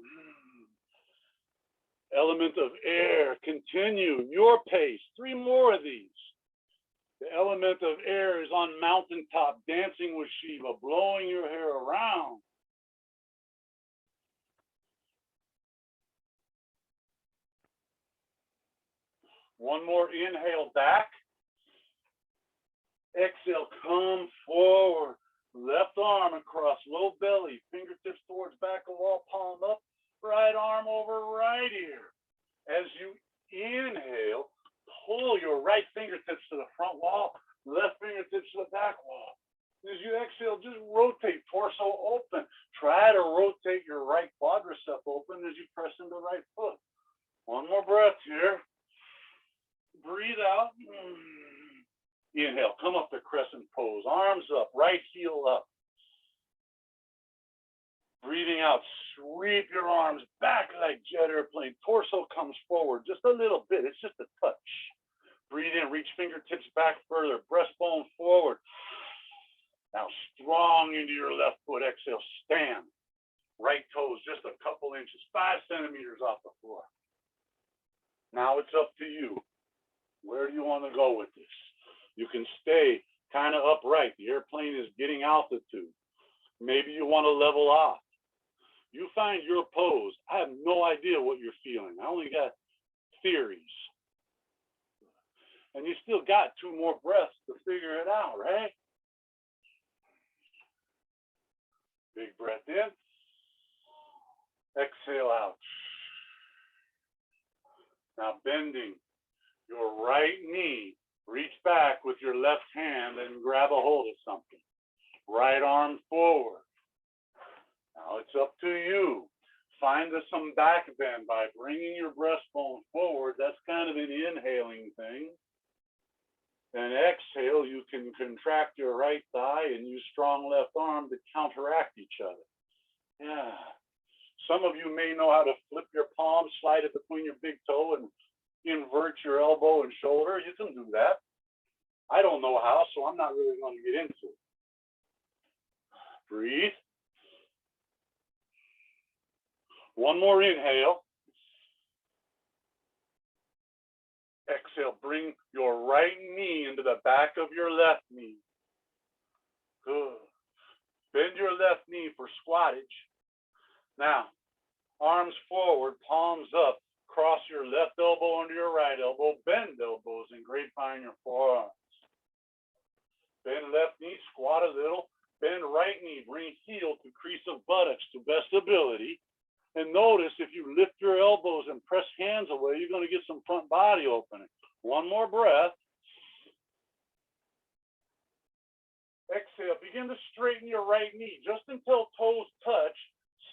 Element of air. Continue your pace. 3 more of these. The element of air is on mountaintop, dancing with Shiva, blowing your hair around. One more inhale back. Exhale, come forward. Left arm across low belly, fingertips towards back of wall, palm up, right arm over right ear. As you inhale, pull your right fingertips to the front wall, left fingertips to the back wall. As you exhale, just rotate, torso open. Try to rotate your right quadricep open as you press into right foot. One more breath here. Breathe out. Inhale, come up to crescent pose, arms up, right heel up. Breathing out, sweep your arms back like jet airplane. Torso comes forward just a little bit, it's just a touch. Breathe in, reach fingertips back further, breastbone forward. Now strong into your left foot, exhale, stand. Right toes just a couple inches, 5 centimeters off the floor. Now it's up to you. Where do you want to go with this? You can stay kind of upright. The airplane is getting altitude. Maybe you want to level off. You find your pose. I have no idea what you're feeling. I only got theories. And you still got 2 more breaths to figure it out, right? Big breath in. Exhale out. Now bending your right knee. Reach back with your left hand and grab a hold of something. Right arm forward. Now it's up to you. Find some back bend by bringing your breastbone forward. That's kind of an inhaling thing. And exhale, you can contract your right thigh and use strong left arm to counteract each other. Yeah. Some of you may know how to flip your palm, slide it between your big toe and invert your elbow and shoulder. You can do that. I don't know how, so I'm not really going to get into it. Breathe. One more inhale. Exhale, bring your right knee into the back of your left knee. Good. Bend your left knee for squattage. Now, Arms forward, palms up. Cross your left elbow under your right elbow. Bend elbows and grapevine your forearms. Bend left knee, squat a little. Bend right knee, bring heel to crease of buttocks to best ability. And notice if you lift your elbows and press hands away, you're going to get some front body opening. One more breath. Exhale, begin to straighten your right knee just until toes touch.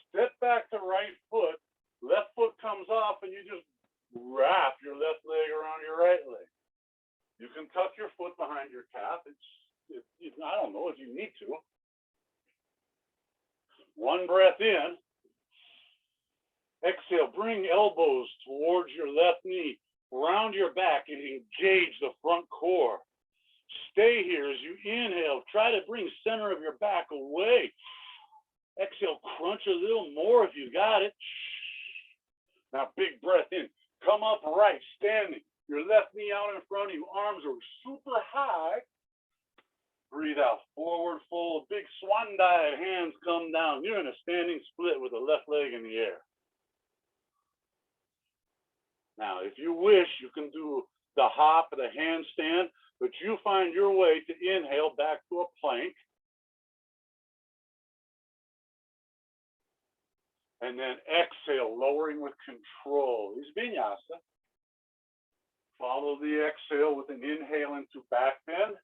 Step back to right foot. Left foot comes off and you just wrap your left leg around your right leg. You can tuck your foot behind your calf. I don't know if you need to. One breath in. Exhale, bring elbows towards your left knee, round your back and engage the front core. Stay here as you inhale. Try to bring center of your back away. Exhale, crunch a little more if you got it. Now, big breath in. Come up right, standing. Your left knee out in front of you. Arms are super high. Breathe out. Forward fold. Big swan dive. Hands come down. You're in a standing split with the left leg in the air. Now, if you wish, you can do the hop or the handstand, but you find your way to inhale back to a plank. And then exhale, lowering with control. Is vinyasa. Follow the exhale with an inhale into back bend.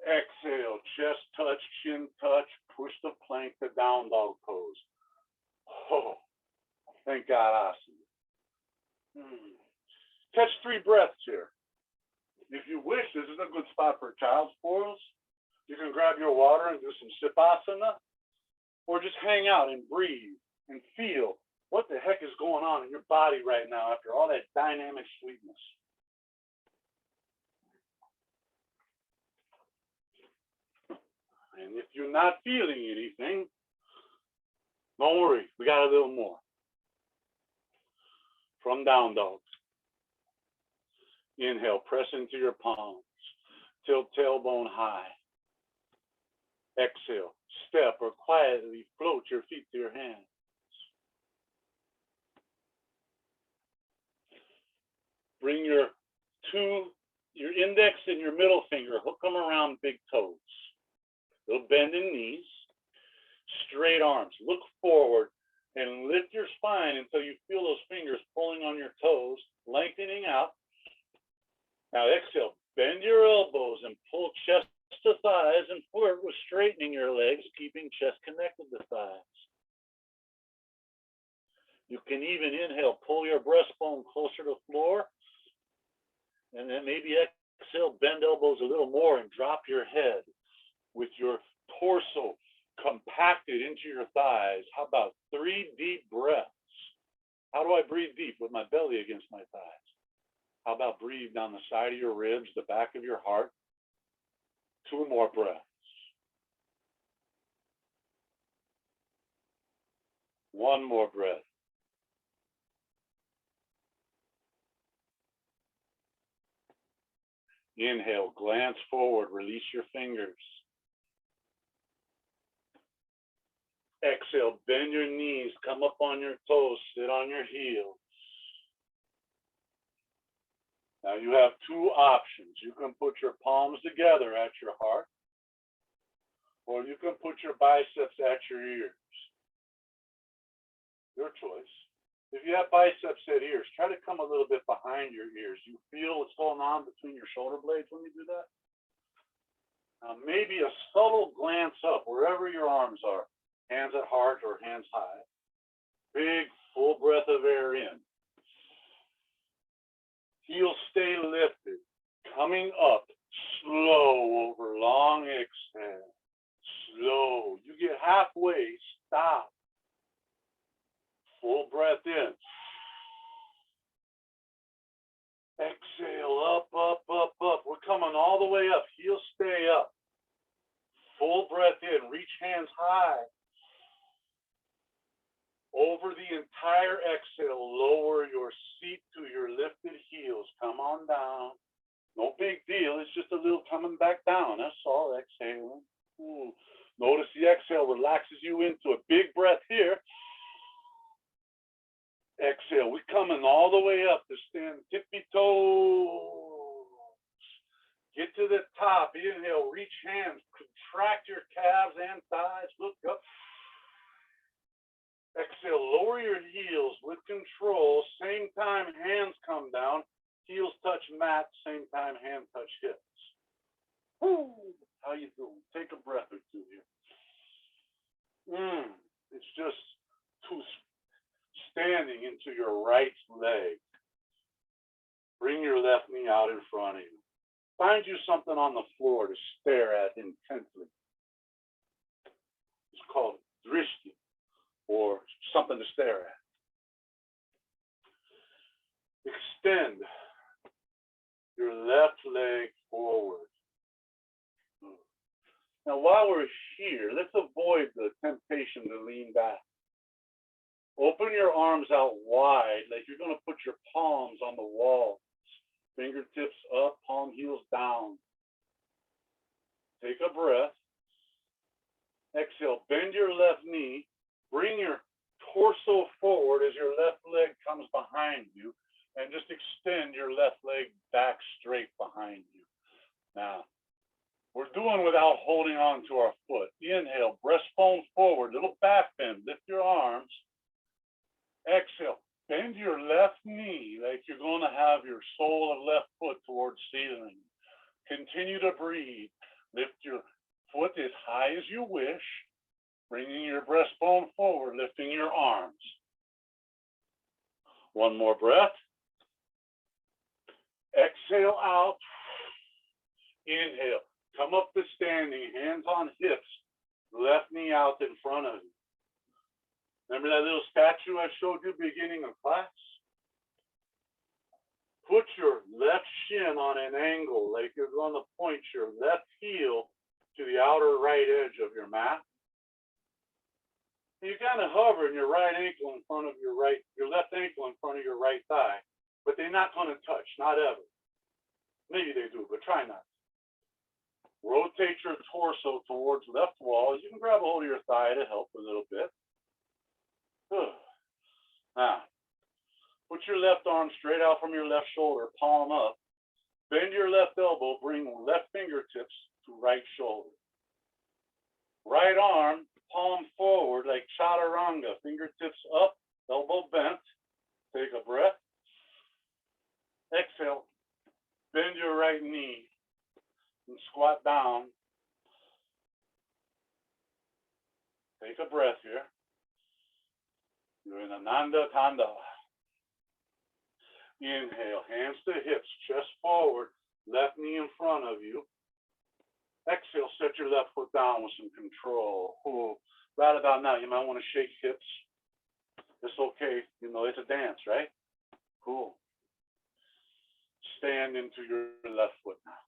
Exhale, chest touch, chin touch, push the plank to down dog pose. Oh, thank God, asana. Catch 3 breaths here. If you wish, this is a good spot for child's pose. You can grab your water and do some sipasana, or just hang out and breathe and feel what the heck is going on in your body right now after all that dynamic sweetness. And if you're not feeling anything, don't worry, we got a little more. From down dog. Inhale, press into your palms. Tilt tailbone high. Exhale, step or quietly float your feet to your hands. Bring your index and your middle finger, hook them around big toes. Little bend in knees, straight arms. Look forward and lift your spine until you feel those fingers pulling on your toes, lengthening out. Now exhale, bend your elbows and pull chest to thighs and flirt with straightening your legs, keeping chest connected to thighs. You can even inhale, pull your breastbone closer to the floor, and then maybe exhale, bend elbows a little more and drop your head with your torso compacted into your thighs. How about 3 deep breaths? How do I breathe deep? With my belly against my thighs. How about breathe down the side of your ribs, the back of your heart? 2 more breaths. 1 more breath. Inhale, glance forward, release your fingers. Exhale, bend your knees, come up on your toes, sit on your heels. Now you have 2 options. You can put your palms together at your heart, or you can put your biceps at your ears. Your choice. If you have biceps at ears, try to come a little bit behind your ears. You feel what's going on between your shoulder blades when you do that? Now maybe a subtle glance up wherever your arms are. Hands at heart or hands high. Big full breath of air in. Heels stay lifted. Coming up, slow over long exhale. Slow. You get halfway, stop. Full breath in. Exhale, up, up, up, up. We're coming all the way up. Heels stay up. Full breath in. Reach hands high. Over the entire exhale, lower your seat to your lifted heels. Come on down. No big deal. It's just a little coming back down. That's all. Exhaling. Notice the exhale relaxes you into a big breath here. coming all the way up to stand tippy toes. Get to the top. Inhale, reach hands, contract your calves and thighs. Look up. Exhale, lower your heels with control. Same time, hands come down. Heels touch mat. Same time, hand touch hips. Woo! How you doing? Take a breath or two here. It's just standing into your right leg. Bring your left knee out in front of you. Find you something on the floor to stare at intently. It's called drishti, or something to stare at. Extend your left leg forward. Now, while we're here, let's avoid the temptation to lean back. Open your arms out wide, like you're going to put your palms on the wall. Fingertips up, palm heels down. Take a breath. Exhale, bend your left knee. Bring your torso forward as your left leg comes behind you. And just extend your left leg back straight behind you. Now, we're doing without holding on to our foot. Inhale, breastbone forward, little back bend. Lift your arms. Exhale, bend your left knee like you're going to have your sole of left foot towards ceiling. Continue to breathe. Lift your foot as high as you wish, bringing your breastbone forward, lifting your arms. One more breath. Exhale out. Inhale. Come up to standing, hands on hips, left knee out in front of you. Remember that little statue I showed you beginning of class? Put your left shin on an angle, like you're going to point your left heel to the outer right edge of your mat. You kind of hover in your right ankle in front of your left ankle in front of your right thigh, but they're not going to touch, not ever. Maybe they do, but try not. Rotate your torso towards left wall. You can grab a hold of your thigh to help a little bit. Now, put your left arm straight out from your left shoulder, palm up. Bend your left elbow, bring left fingertips to right shoulder. Right arm, palm forward like chaturanga, fingertips up, elbow bent. Take a breath. Exhale, bend your right knee and squat down. Take a breath here. You're in Ananda Tandava. Inhale, hands to hips, chest forward, left knee in front of you. Exhale, set your left foot down with some control. Ooh. Right about now, you might want to shake hips. It's okay. You know, it's a dance, right? Cool. Stand into your left foot now.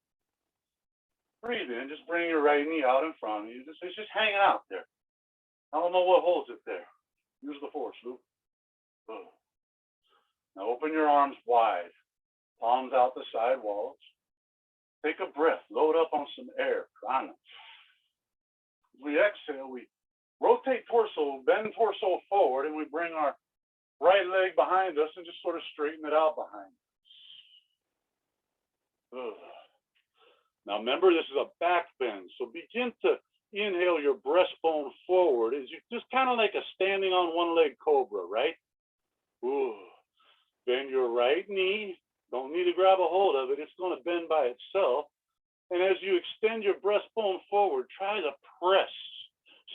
Breathe in. Just bring your right knee out in front of you. It's just hanging out there. I don't know what holds it there. Use the force, Luke. Now open your arms wide. Palms out the side walls. Take a breath. Load up on some air. Prana. As we exhale, we rotate torso, bend torso forward, and we bring our right leg behind us and just sort of straighten it out behind us. Now remember, this is a back bend, so begin to inhale your breastbone forward as you just kind of like a standing on one leg cobra, right? Ooh. Bend your right knee. Don't need to grab a hold of it. It's going to bend by itself. And as you extend your breastbone forward, try to press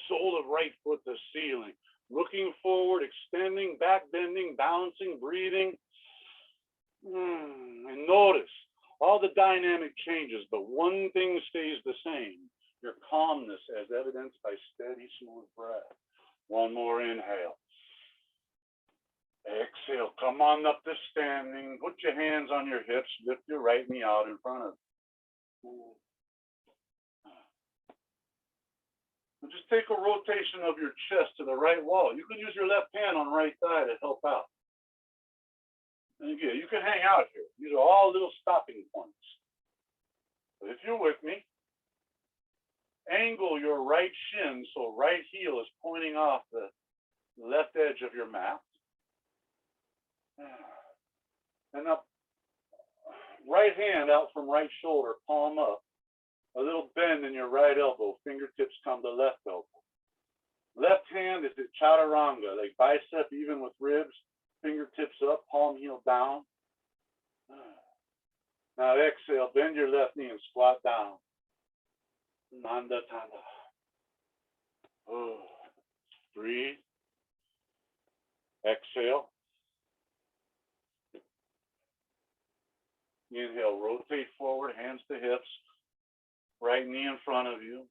sole of right foot to ceiling. Looking forward, extending, back bending, bouncing, breathing. And notice all the dynamic changes, but one thing stays the same. Your calmness as evidenced by steady, smooth breath. One more inhale. Exhale, come on up to standing. Put your hands on your hips. Lift your right knee out in front of you. And just take a rotation of your chest to the right wall. You can use your left hand on right thigh to help out. And again, you can hang out here. These are all little stopping points. But if you're with me, angle your right shin so right heel is pointing off the left edge of your mat. And up, right hand out from right shoulder, palm up. A little bend in your right elbow, fingertips come to left elbow. Left hand is at chaturanga, like bicep even with ribs, fingertips up, palm heel down. Now exhale, bend your left knee and squat down. Ananda Tandava. Oh, breathe. Exhale. Inhale, rotate forward, hands to hips. Right knee in front of you.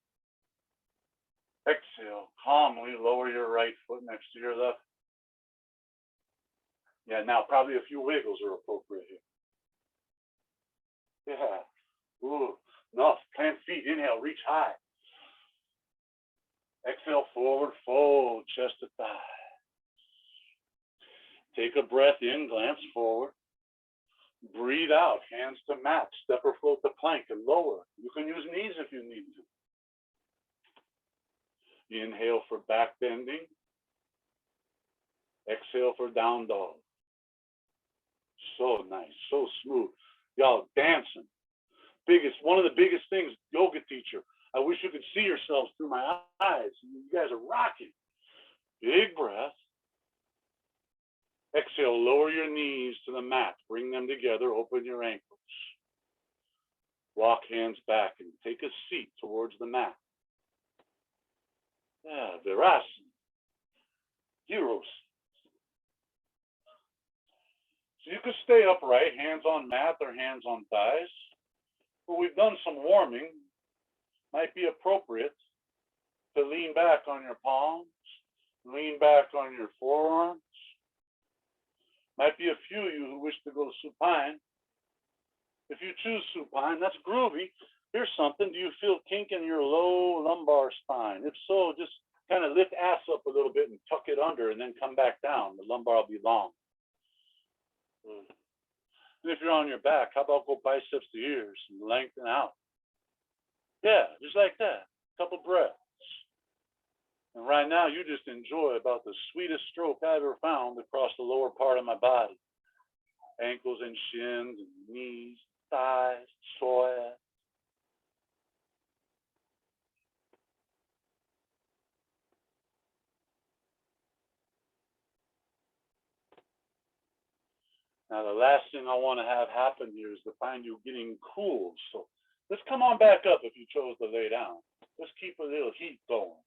Exhale, calmly lower your right foot next to your left. Yeah, now probably a few wiggles are appropriate here. Yeah. Ooh, enough. Plant feet. Inhale, reach high. Exhale, forward, fold, chest to thigh. Take a breath in, glance forward. Breathe out, hands to mat, step or float to plank and lower. You can use knees if you need to. Inhale for back bending. Exhale for down dog. So nice, so smooth. Y'all dancing. One of the biggest things, yoga teacher. I wish you could see yourselves through my eyes. You guys are rocking. Big breath. Exhale, lower your knees to the mat. Bring them together, open your ankles. Walk hands back and take a seat towards the mat. Yeah, Virasana. Heroes. So you could stay upright, hands on mat or hands on thighs. But we've done some warming. Might be appropriate to lean back on your palms, lean back on your forearms. Might be a few of you who wish to go supine. If you choose supine, that's groovy. Here's something. Do you feel kink in your low lumbar spine? If so, just kind of lift ass up a little bit and tuck it under and then come back down. The lumbar will be long. And if you're on your back, how about go biceps to ears and lengthen out? Yeah, just like that. Couple breaths. And right now, you just enjoy about the sweetest stroke I ever found across the lower part of my body. Ankles and shins and knees, thighs, psoas. Now, the last thing I want to have happen here is to find you getting cool. So let's come on back up if you chose to lay down. Let's keep a little heat going.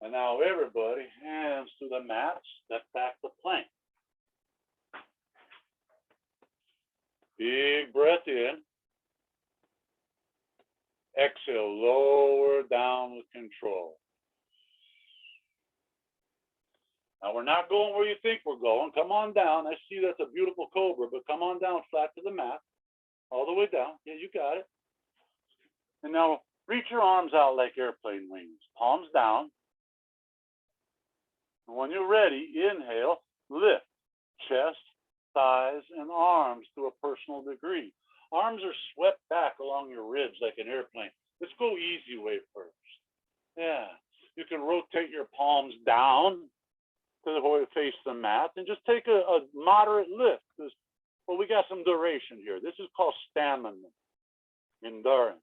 And now everybody, hands to the mat, step back to plank. Big breath in. Exhale, lower down with control. Now we're not going where you think we're going. Come on down. I see that's a beautiful cobra, but come on down flat to the mat, all the way down. Yeah, you got it. And now reach your arms out like airplane wings, palms down. And when you're ready, inhale, lift, chest, thighs, and arms to a personal degree. Arms are swept back along your ribs like an airplane. Let's go easy way first. Yeah, you can rotate your palms down to the way face the mat and just take a moderate lift because, well, we got some duration here. This is called stamina, endurance.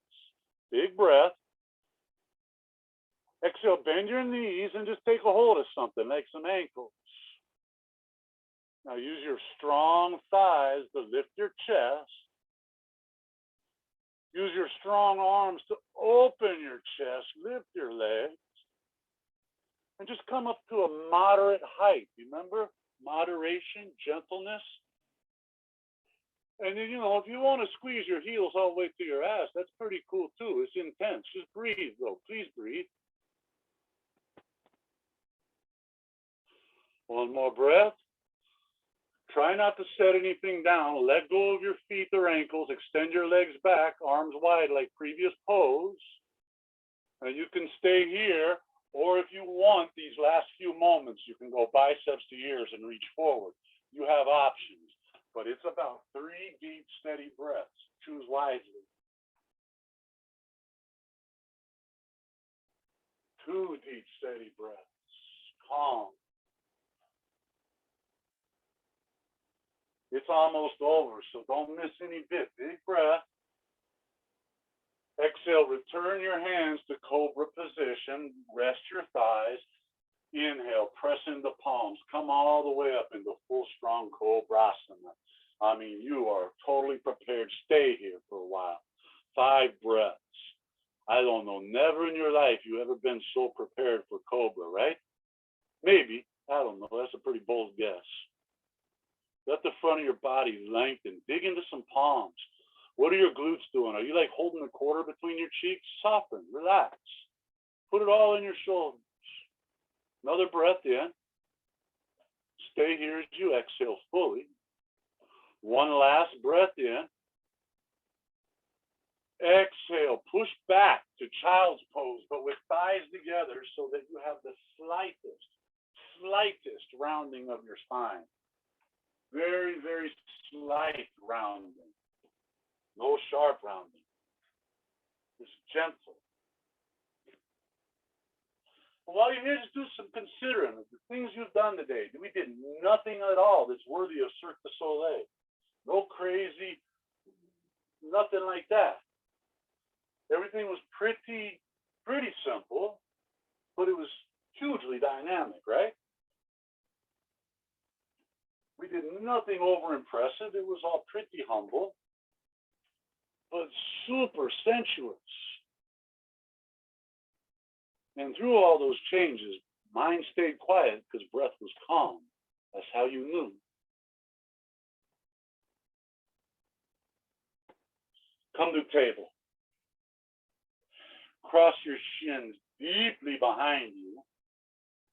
Big breath. Exhale, bend your knees and just take a hold of something, like some ankles. Now use your strong thighs to lift your chest. Use your strong arms to open your chest, lift your legs. And just come up to a moderate height. Remember? Moderation, gentleness. And then, if you want to squeeze your heels all the way to your ass, that's pretty cool too. It's intense. Just breathe, though. Please breathe. One more breath. Try not to set anything down. Let go of your feet or ankles. Extend your legs back, arms wide like previous pose. And you can stay here. Or if you want these last few moments, you can go biceps to ears and reach forward. You have options, but it's about 3 deep, steady breaths. Choose wisely. 2 deep, steady breaths. Calm. It's almost over, so don't miss any bit. Big breath. Exhale, return your hands to cobra position. Rest your thighs. Inhale, press into palms. Come all the way up into full strong cobrasana. I mean, you are totally prepared. Stay here for a while. 5 breaths. I don't know, never in your life you ever been so prepared for cobra, right? Maybe. I don't know. That's a pretty bold guess. Let the front of your body lengthen. Dig into some palms. What are your glutes doing? Are you like holding a quarter between your cheeks? Soften, relax. Put it all in your shoulders. Another breath in. Stay here as you exhale fully. One last breath in. Exhale, push back to child's pose, but with thighs together so that you have the slightest rounding of your spine. Very, very slight rounding. No sharp rounding. Just gentle. While you're here, just do some considering of the things you've done today. We did nothing at all that's worthy of Cirque du Soleil. No crazy, nothing like that. Everything was pretty simple, but it was hugely dynamic, right? We did nothing over impressive. It was all pretty humble, but super sensuous. And through all those changes, mind stayed quiet because breath was calm. That's how you knew. Come to table. Cross your shins deeply behind you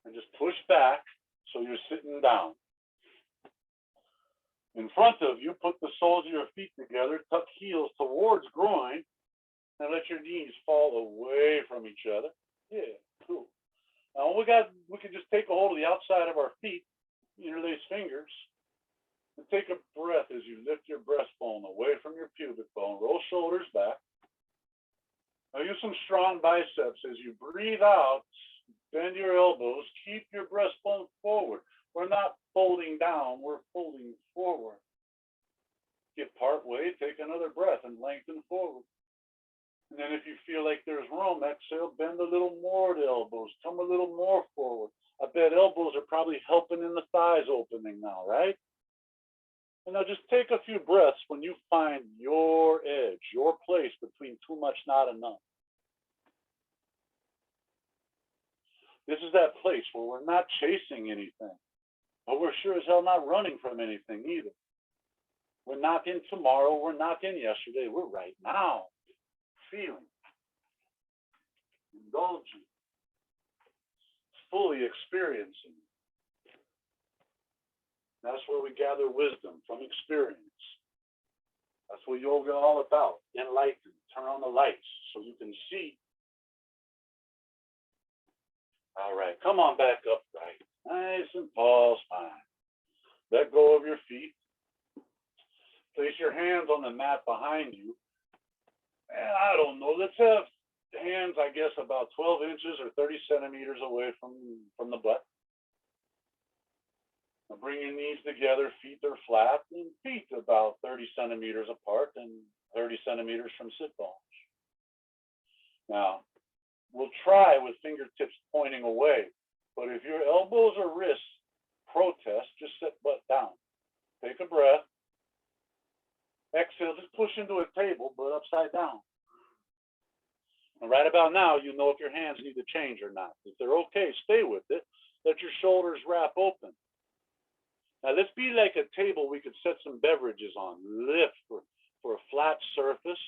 and just push back so you're sitting down. In front of you, put the soles of your feet together, tuck heels towards groin, and let your knees fall away from each other. Yeah, cool. Now we can just take a hold of the outside of our feet, interlace fingers, and take a breath as you lift your breastbone away from your pubic bone. Roll shoulders back. Now use some strong biceps as you breathe out. Bend your elbows. Keep your breastbone forward. We're not folding down. We're folding forward. Get part way. Take another breath and lengthen forward. And then if you feel like there's room, exhale, bend a little more the elbows. Come a little more forward. I bet elbows are probably helping in the thighs opening now, right? And now just take a few breaths when you find your edge, your place between too much, not enough. This is that place where we're not chasing anything, but we're sure as hell not running from anything either. We're not in tomorrow, we're not in yesterday, we're right now. Feeling, indulging, fully experiencing. That's where we gather wisdom from experience. That's what yoga is all about. Enlighten, turn on the lights so you can see. All right, come on back upright. Nice and tall spine. Let go of your feet. Place your hands on the mat behind you. And I don't know, let's have hands, I guess, about 12 inches or 30 centimeters away from the butt. Now bring your knees together, feet are flat, and feet about 30 centimeters apart and 30 centimeters from sit bones. Now, we'll try with fingertips pointing away, but if your elbows or wrists protest, just sit butt down. Take a breath. Exhale, just push into a table, but upside down. And right about now, you know if your hands need to change or not. If they're okay, stay with it. Let your shoulders wrap open. Now let's be like a table we could set some beverages on. Lift for a flat surface.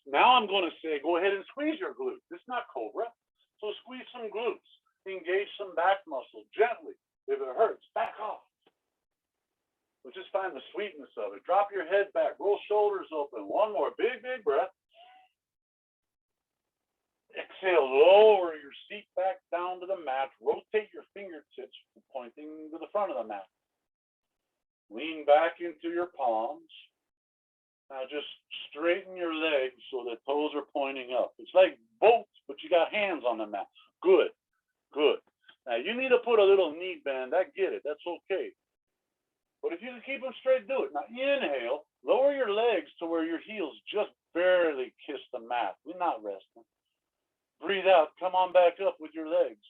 Now I'm going to say, go ahead and squeeze your glutes. It's not cobra. So squeeze some glutes. Engage some back muscle gently. If it hurts, back off. But just find the sweetness of it. Drop your head back. Roll shoulders open. One more big, big breath. Exhale. Lower your seat back down to the mat. Rotate your fingertips pointing to the front of the mat. Lean back into your palms. Now just straighten your legs so the toes are pointing up. It's like boats, but you got hands on the mat. Good. Good. Now you need to put a little knee bend. I get it. That's okay. But if you keep them straight, do it. Now inhale, lower your legs to where your heels just barely kiss the mat. We're not resting. Breathe out, come on back up with your legs.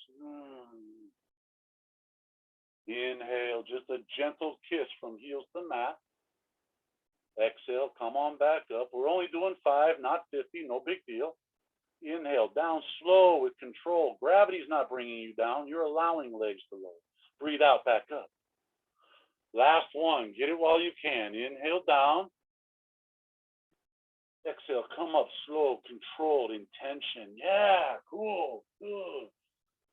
Inhale, just a gentle kiss from heels to mat. Exhale, come on back up. We're only doing 5, not 50, no big deal. Inhale, down slow with control. Gravity's not bringing you down. You're allowing legs to lower. Breathe out, back up. Last one, get it while you can. Inhale down. Exhale, come up slow, controlled, intention. Yeah, cool, good.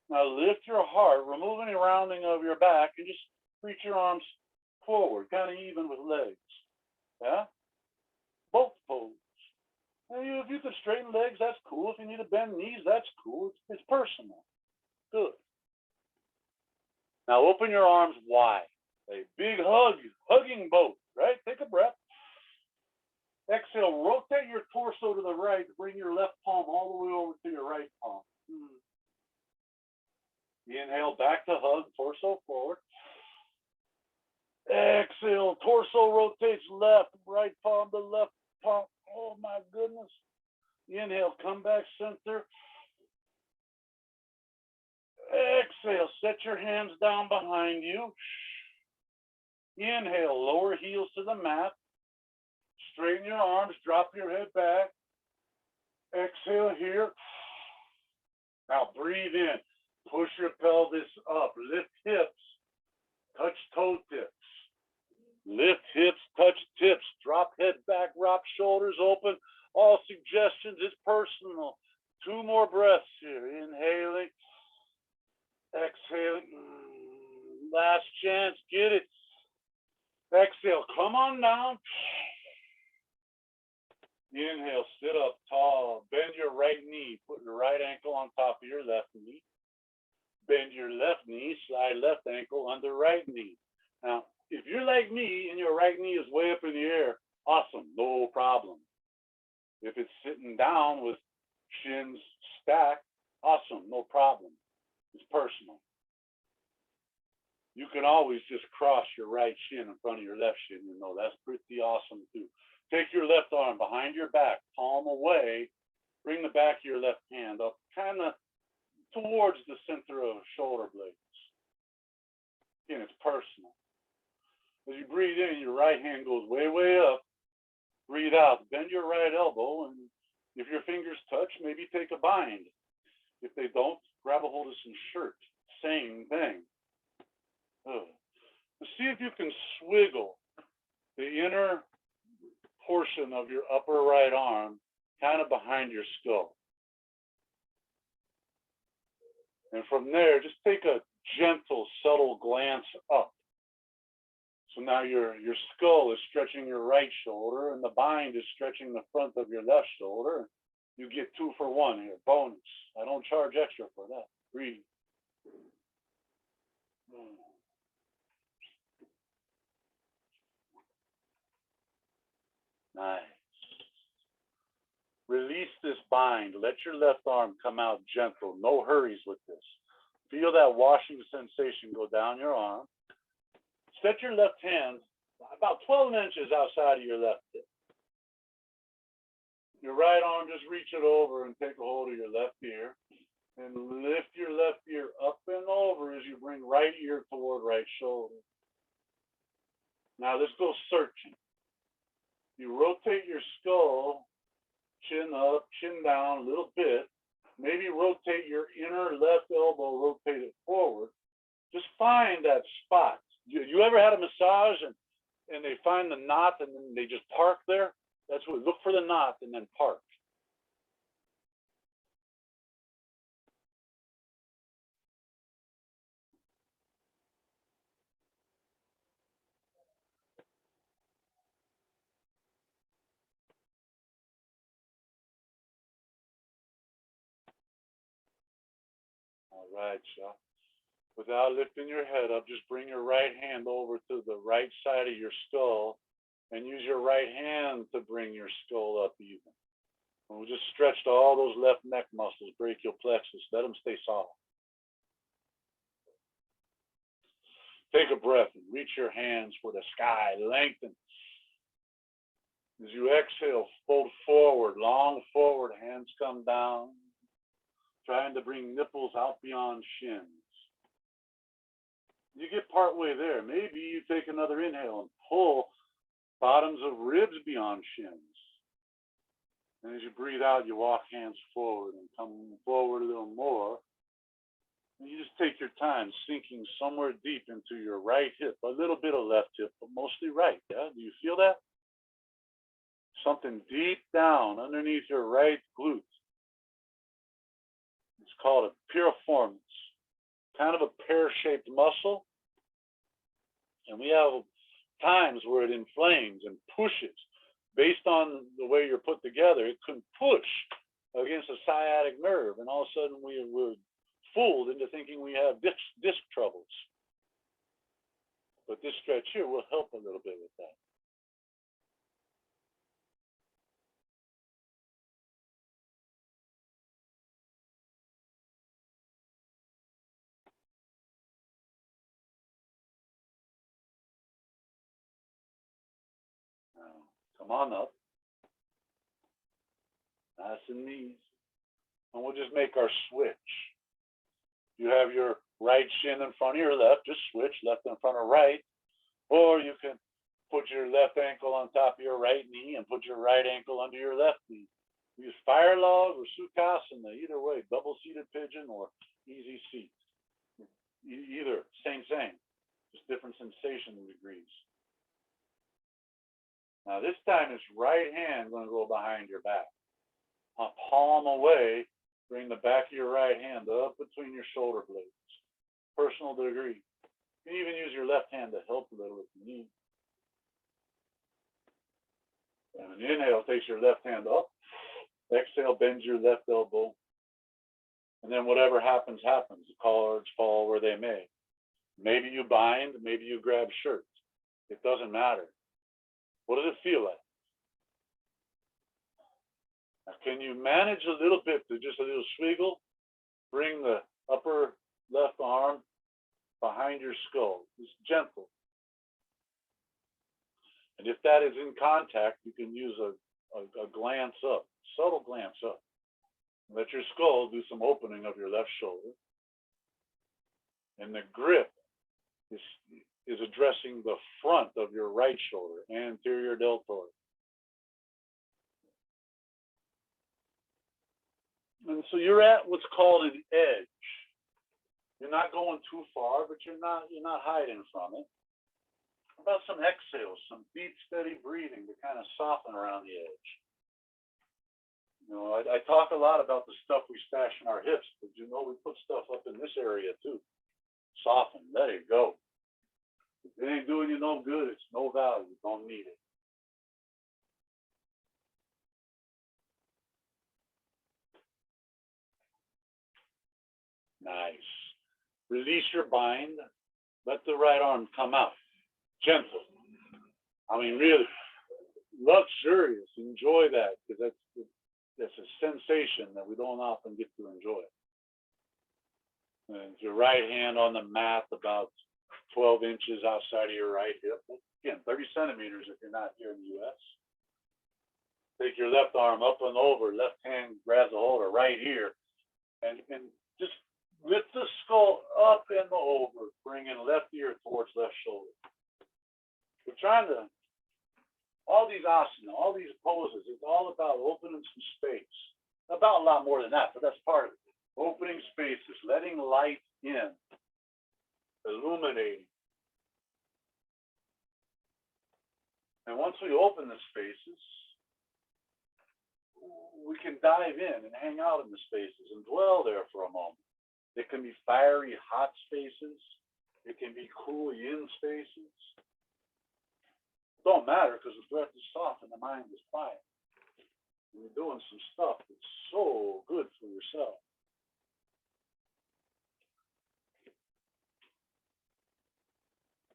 Now lift your heart, remove any rounding of your back, and just reach your arms forward, kind of even with legs. Yeah? Both poses. And if you can straighten legs, that's cool. If you need to bend knees, that's cool. It's personal. Good. Now open your arms wide. A big hug, hugging both, right? Take a breath. Exhale, rotate your torso to the right. Bring your left palm all the way over to your right palm. Inhale, back to hug, torso forward. Exhale, torso rotates left, right palm to left palm. Oh my goodness. Inhale, come back center. Exhale, set your hands down behind you. Inhale, lower heels to the mat. Straighten your arms, drop your head back. Exhale here. Now breathe in. Push your pelvis up. Lift hips. Touch toe tips. Lift hips, touch tips. Drop head back, rock shoulders open. All suggestions is personal. 2 more breaths here. Inhaling. Exhaling. Last chance. Get it. Exhale. Come on down. Inhale, sit up tall. Bend your right knee. Put your right ankle on top of your left knee. Bend your left knee. Slide left ankle under right knee. Now, if you're like me and your right knee is way up in the air, awesome, no problem. If it's sitting down with shins stacked, awesome, no problem. It's personal. You can always just cross your right shin in front of your left shin. You know, that's pretty awesome too. Take your left arm behind your back, palm away. Bring the back of your left hand up, kind of towards the center of shoulder blades. Again, it's personal. As you breathe in, your right hand goes way, way up. Breathe out, bend your right elbow, and if your fingers touch, maybe take a bind. If they don't, grab a hold of some shirt. Same thing. See if you can swiggle the inner portion of your upper right arm kind of behind your skull. And from there, just take a gentle, subtle glance up. So now your skull is stretching your right shoulder and the bind is stretching the front of your left shoulder. You get 2 for 1 here, bonus. I don't charge extra for that. Breathe. Nice. Release this bind. Let your left arm come out gentle. No hurries with this. Feel that washing sensation go down your arm. Set your left hand about 12 inches outside of your left hip. Your right arm, just reach it over and take a hold of your left ear. And lift your left ear up and over as you bring right ear toward right shoulder. Now this goes searching. You rotate your skull, chin up, chin down a little bit. Maybe rotate your inner left elbow, rotate it forward. Just find that spot. You ever had a massage and they find the knot and then they just park there? That's what, look for the knot and then park. All right, Shaw. Without lifting your head up, just bring your right hand over to the right side of your skull and use your right hand to bring your skull up even. And we'll just stretch all those left neck muscles, brachial plexus, let them stay soft. Take a breath and reach your hands for the sky. Lengthen. As you exhale, fold forward, long forward, hands come down. Trying to bring nipples out beyond shins. You get partway there. Maybe you take another inhale and pull bottoms of ribs beyond shins. And as you breathe out, you walk hands forward and come forward a little more. And you just take your time, sinking somewhere deep into your right hip, a little bit of left hip, but mostly right. Yeah, do you feel that? Something deep down underneath your right glute. It's called a piriformis, kind of a pear-shaped muscle. And we have times where it inflames and pushes. Based on the way you're put together, it can push against a sciatic nerve, and all of a sudden we're fooled into thinking we have disc troubles. But this stretch here will help a little bit with that. Now, come on up. Nice and easy. And we'll just make our switch. You have your right shin in front of your left, just switch left in front of right. Or you can put your left ankle on top of your right knee and put your right ankle under your left knee. Use fire log or sukhasana, either way, double seated pigeon or easy seat. Either, same, just different sensation degrees. Now this time it's right hand going to go behind your back. Palm away, bring the back of your right hand up between your shoulder blades. Personal degree. You can even use your left hand to help a little if you need. And an inhale takes your left hand up. Exhale, bends your left elbow. And then whatever happens, happens. The cards fall where they may. Maybe you bind, maybe you grab shirts. It doesn't matter. What does it feel like? Now, can you manage a little bit to just a little swiggle? Bring the upper left arm behind your skull. Just gentle. And if that is in contact, you can use a glance up, subtle glance up. Let your skull do some opening of your left shoulder. And the grip is addressing the front of your right shoulder, anterior deltoid. And so you're at what's called an edge. You're not going too far, but you're not hiding from it. How about some exhales, some deep, steady breathing to kind of soften around the edge? You know, I talk a lot about the stuff we stash in our hips, but you know we put stuff up in this area too. Soften, let it go. If it ain't doing you no good, it's no value. Don't need it. Nice. Release your bind. Let the right arm come out. Gentle. I mean, really luxurious. Enjoy that, because that's a sensation that we don't often get to enjoy. And your right hand on the mat about 12 inches outside of your right hip. Again, 30 centimeters if you're not here in the U.S. Take your left arm up and over. Left hand grabs a hold of right here. And just lift the skull up and over, bringing left ear towards left shoulder. We're trying to, all these asana, all these poses, it's all about opening some space. About a lot more than that, but that's part of it. Opening spaces, letting light in, illuminating. And once we open the spaces, we can dive in and hang out in the spaces and dwell there for a moment. It can be fiery, hot spaces. It can be cool yin spaces. It don't matter because the breath is soft and the mind is quiet. And you're doing some stuff that's so good for yourself.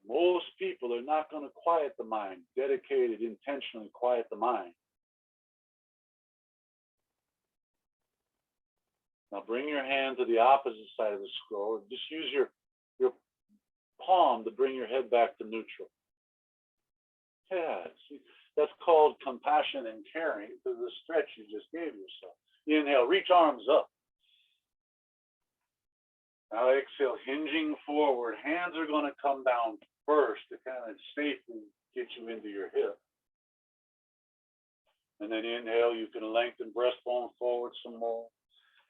Most people are not going to quiet the mind, dedicated, intentionally quiet the mind. Now bring your hand to the opposite side of the scroll. Just use your palm to bring your head back to neutral. Yeah, see, that's called compassion and caring to the stretch you just gave yourself. Inhale, reach arms up. Now exhale, hinging forward. Hands are going to come down first to kind of safely get you into your hip. And then inhale, you can lengthen breastbone forward some more.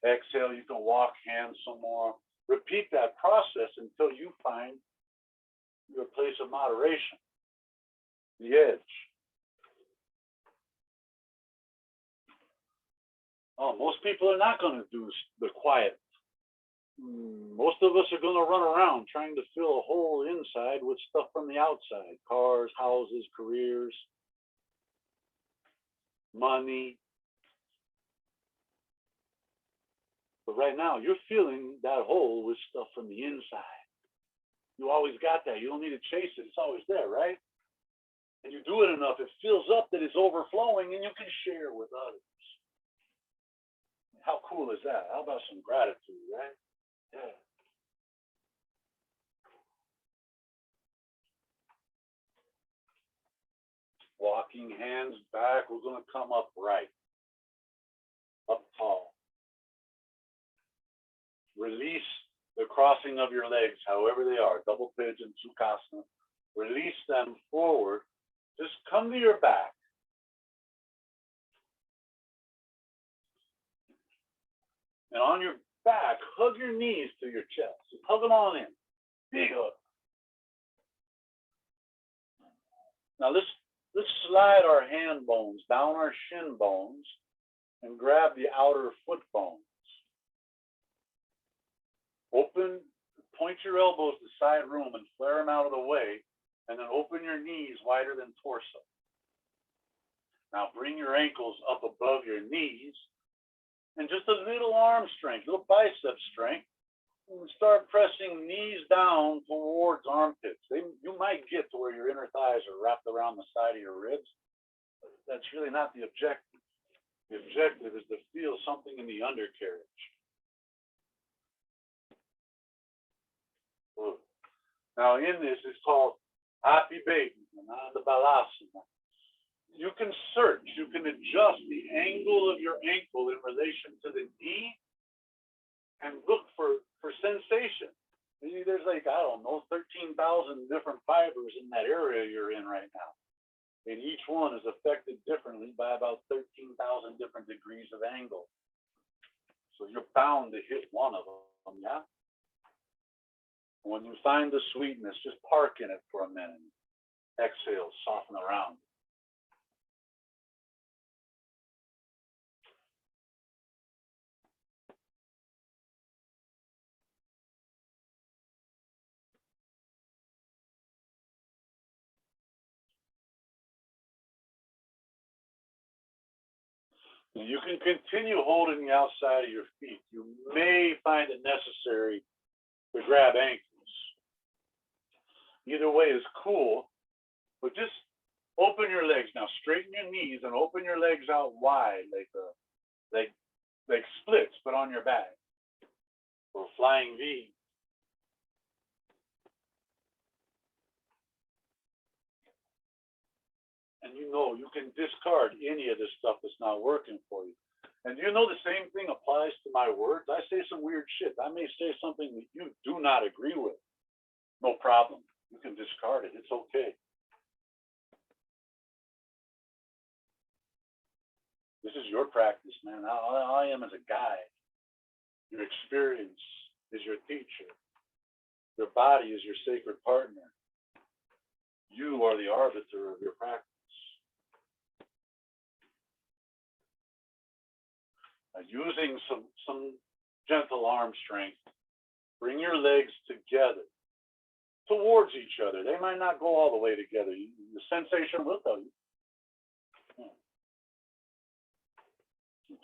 Exhale, you can walk hands some more. Repeat that process until you find your place of moderation, the edge. Oh, most people are not going to do the quiet. Most of us are going to run around trying to fill a hole inside with stuff from the outside. Cars, houses, careers, money. But right now, you're filling that hole with stuff from the inside. You always got that. You don't need to chase it. It's always there, right? And you do it enough, it fills up that it's overflowing and you can share with others. How cool is that? How about some gratitude, right? Yeah. Walking hands back, we're going to come upright, up tall. Release the crossing of your legs, however they are, double pigeon, sukhasana. Release them forward. Just come to your back. And on your back, hug your knees to your chest. Just hug them on in. Big hug. Now let's slide our hand bones down our shin bones and grab the outer foot bones. Open, point your elbows to side room and flare them out of the way, and then open your knees wider than torso. Now bring your ankles up above your knees, and just a little arm strength, little bicep strength, and start pressing knees down towards armpits. You might get to where your inner thighs are wrapped around the side of your ribs. But that's really not the objective. The objective is to feel something in the undercarriage. Now in this, it's called Happy Baby, Ananda Tandava. You can search, you can adjust the angle of your ankle in relation to the knee and look for sensation. Maybe there's like, I don't know, 13,000 different fibers in that area you're in right now. And each one is affected differently by about 13,000 different degrees of angle. So you're bound to hit one of them, yeah? When you find the sweetness, just park in it for a minute. Exhale, soften around. And you can continue holding the outside of your feet. You may find it necessary to grab ankles. Either way is cool, but just open your legs. Now straighten your knees and open your legs out wide like splits, but on your back. Or flying V. And you know you can discard any of this stuff that's not working for you. And you know the same thing applies to my words. I say some weird shit. I may say something that you do not agree with. No problem. You can discard it. It's okay. This is your practice, man. All I am is a guide. Your experience is your teacher. Your body is your sacred partner. You are the arbiter of your practice. Now, using some gentle arm strength, bring your legs together, towards each other. They might not go all the way together. The sensation will tell you.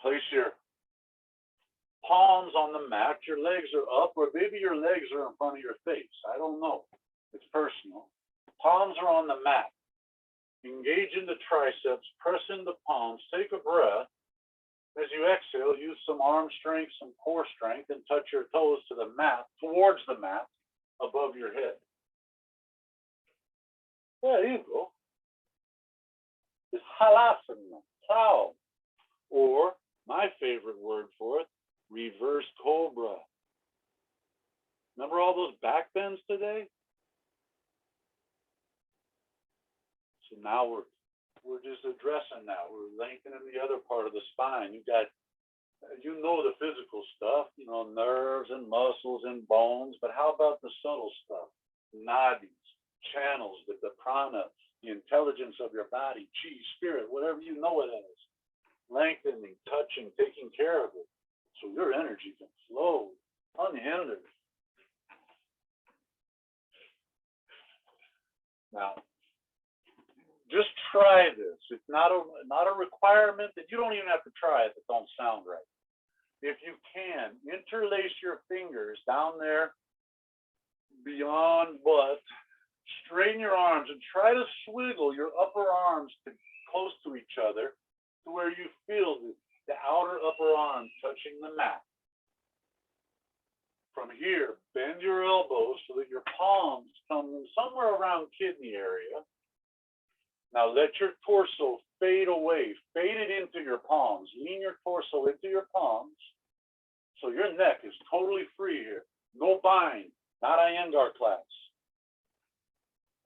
Place your palms on the mat. Your legs are up, or maybe your legs are in front of your face. I don't know. It's personal. Palms are on the mat. Engage in the triceps. Press into palms. Take a breath. As you exhale, use some arm strength, some core strength, and touch your toes to the mat, towards the mat, above your head. There you go. It's halasana, plow, or my favorite word for it, reverse cobra. Remember all those back bends today? So now we're just addressing that. We're lengthening the other part of the spine. You got, you know, the physical stuff, you know, nerves and muscles and bones, but how about the subtle stuff? Nadis, channels, the prana, the intelligence of your body, chi, spirit, whatever you know it as. Lengthening, touching, taking care of it. So your energy can flow unhindered. Now, just try this. It's not a requirement that you don't even have to try it. That don't sound right. If you can, interlace your fingers down there beyond butt, straighten your arms and try to swiggle your upper arms close to each other to where you feel the outer upper arm touching the mat. From here, bend your elbows so that your palms come somewhere around kidney area. Now let your torso fade away, fade it into your palms. Lean your torso into your palms so your neck is totally free here. No bind, not Iyengar class.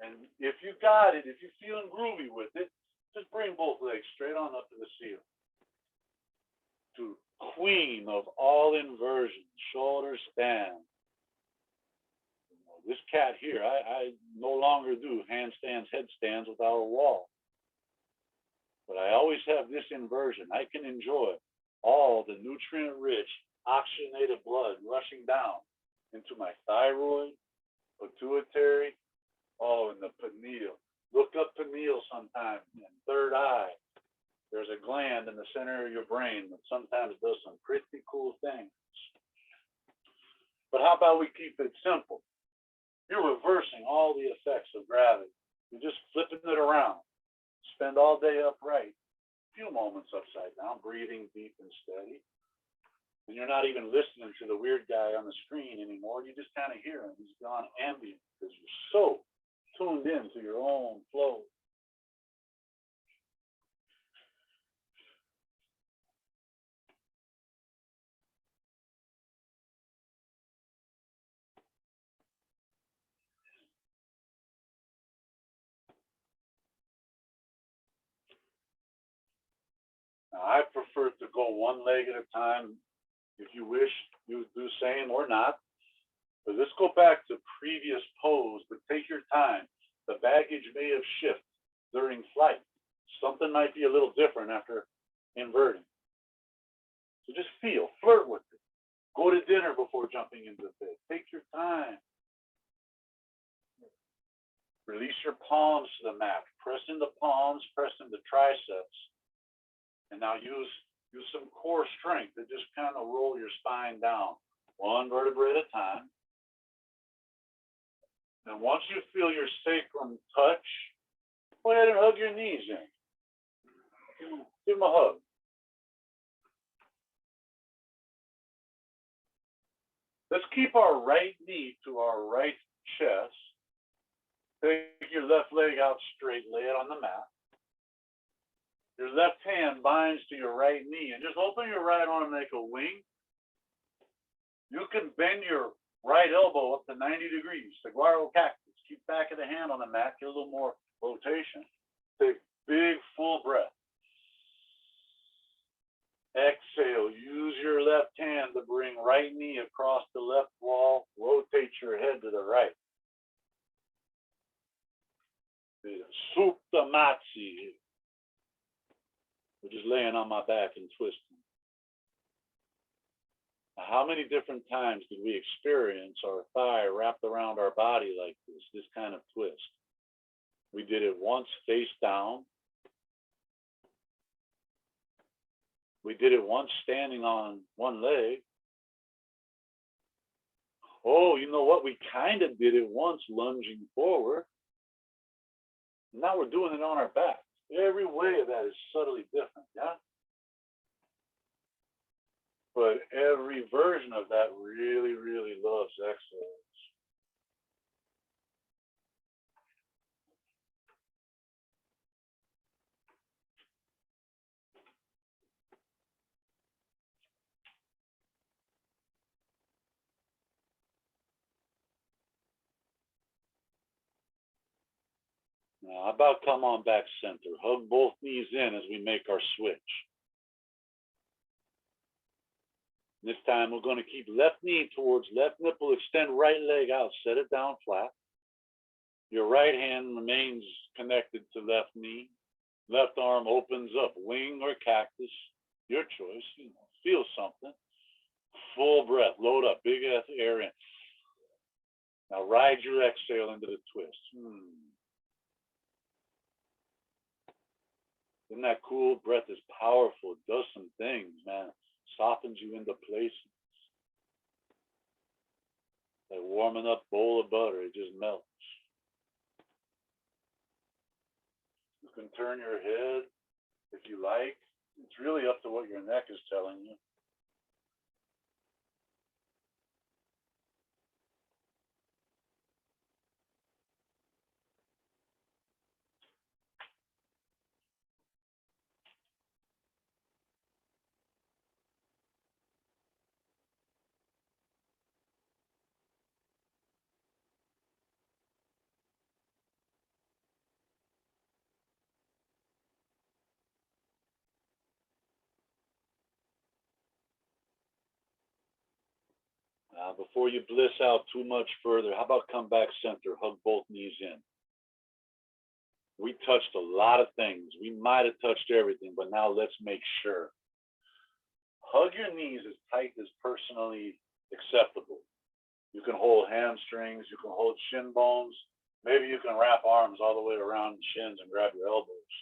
And if you got it, if you're feeling groovy with it, just bring both legs straight on up to the ceiling. To queen of all inversions, shoulder stand. This cat here, I no longer do handstands, headstands without a wall. But I always have this inversion. I can enjoy all the nutrient-rich, oxygenated blood rushing down into my thyroid, pituitary, and the pineal. Look up pineal sometime, and third eye. There's a gland in the center of your brain that sometimes does some pretty cool things. But how about we keep it simple? You're reversing all the effects of gravity. You're just flipping it around. Spend all day upright, a few moments upside down, breathing deep and steady. And you're not even listening to the weird guy on the screen anymore. You just kind of hear him. He's gone ambient because you're so tuned in to your own flow. Now, I prefer to go one leg at a time. If you wish, you do same or not. But let's go back to previous pose, but take your time. The baggage may have shifted during flight. Something might be a little different after inverting. So just feel, flirt with it. Go to dinner before jumping into bed. Take your time. Release your palms to the mat. Press into palms, press into triceps. And now use some core strength to just kind of roll your spine down, one vertebrae at a time. And once you feel your sacrum touch, go ahead and hug your knees in. Give them a hug. Let's keep our right knee to our right chest. Take your left leg out straight, lay it on the mat. Your left hand binds to your right knee and just open your right arm and make a wing. You can bend your right elbow up to 90 degrees, saguaro cactus. Keep back of the hand on the mat, get a little more rotation. Take big full breath. Exhale, use your left hand to bring right knee across the left wall, rotate your head to the right. Supta Matsi. We're just laying on my back and twisting. Now, how many different times did we experience our thigh wrapped around our body like this kind of twist? We did it once face down. We did it once standing on one leg. Oh, you know what? We kind of did it once lunging forward. Now we're doing it on our back. Every way of that is subtly different, yeah? But every version of that really, really loves excellence. Now, how about come on back center? Hug both knees in as we make our switch. This time we're going to keep left knee towards left nipple, extend right leg out, set it down flat. Your right hand remains connected to left knee. Left arm opens up, wing or cactus, your choice. You know, feel something. Full breath, load up, big air in. Now ride your exhale into the twist. Isn't that cool? Breath is powerful. It does some things, man. Softens you into place. Like warming up bowl of butter, it just melts. You can turn your head if you like. It's really up to what your neck is telling you. Before you bliss out too much further, how about come back center, hug both knees in. We touched a lot of things. We might have touched everything, but now let's make sure. Hug your knees as tight as personally acceptable. You can hold hamstrings, you can hold shin bones. Maybe you can wrap arms all the way around the shins and grab your elbows.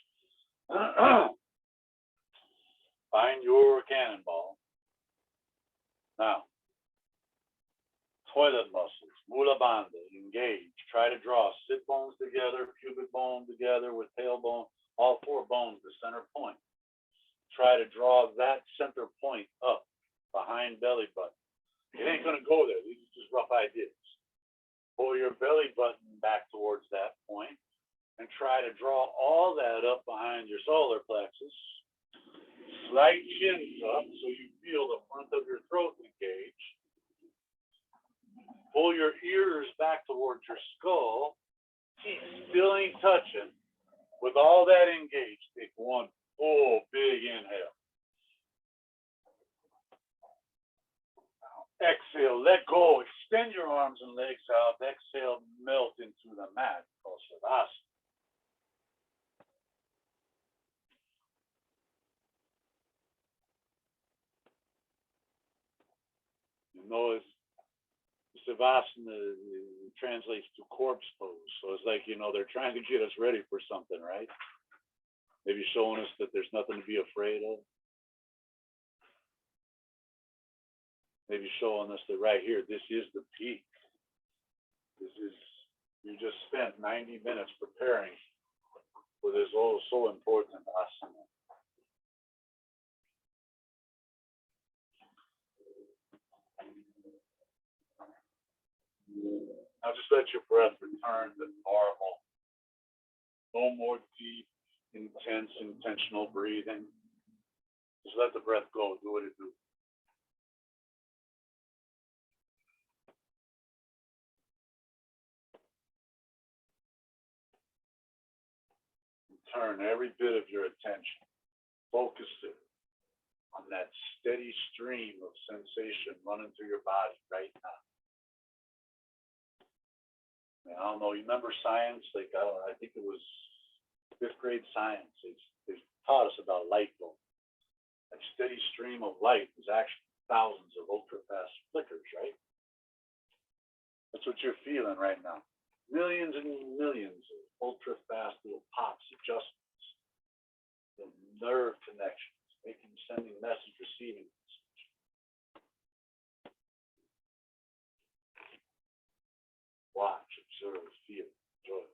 Find your cannonball. Now, toilet muscles, mula bandha, engage. Try to draw sit bones together, pubic bone together with tailbone, all four bones to center point. Try to draw that center point up behind belly button. It ain't gonna go there. These are just rough ideas. Pull your belly button back towards that point and try to draw all that up behind your solar plexus. Slight chins up so you feel the front of your throat engage. Pull your ears back towards your skull. Teeth still ain't touching. With all that engaged, take one full big inhale. Exhale, let go. Extend your arms and legs out. Exhale, melt into the mat. Called Shavasana. You know, Savasana translates to corpse pose. So it's like, you know, they're trying to get us ready for something, right? Maybe showing us that there's nothing to be afraid of. Maybe showing us that right here, this is the peak. This is, you just spent 90 minutes preparing for this so important asana. Now just let your breath return to normal. No more deep, intense, intentional breathing. Just let the breath go, do what it do. Turn every bit of your attention, focus it on that steady stream of sensation running through your body right now. I don't know, you remember science? Like, I think it was 5th grade science. They taught us about light bulbs. That steady stream of light is actually thousands of ultra-fast flickers, right? That's what you're feeling right now. Millions and millions of ultra-fast little pops, adjustments, the nerve connections, making, sending message, receiving message. Watch, observe, feel, enjoy.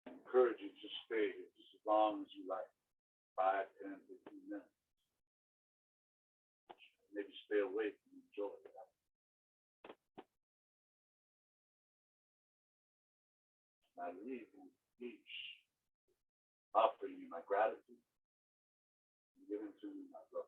I encourage you to just stay here just as long as you like, 5, 10, 15 minutes. Maybe stay awake and enjoy it. I leave each offering you my gratitude and giving to you my love.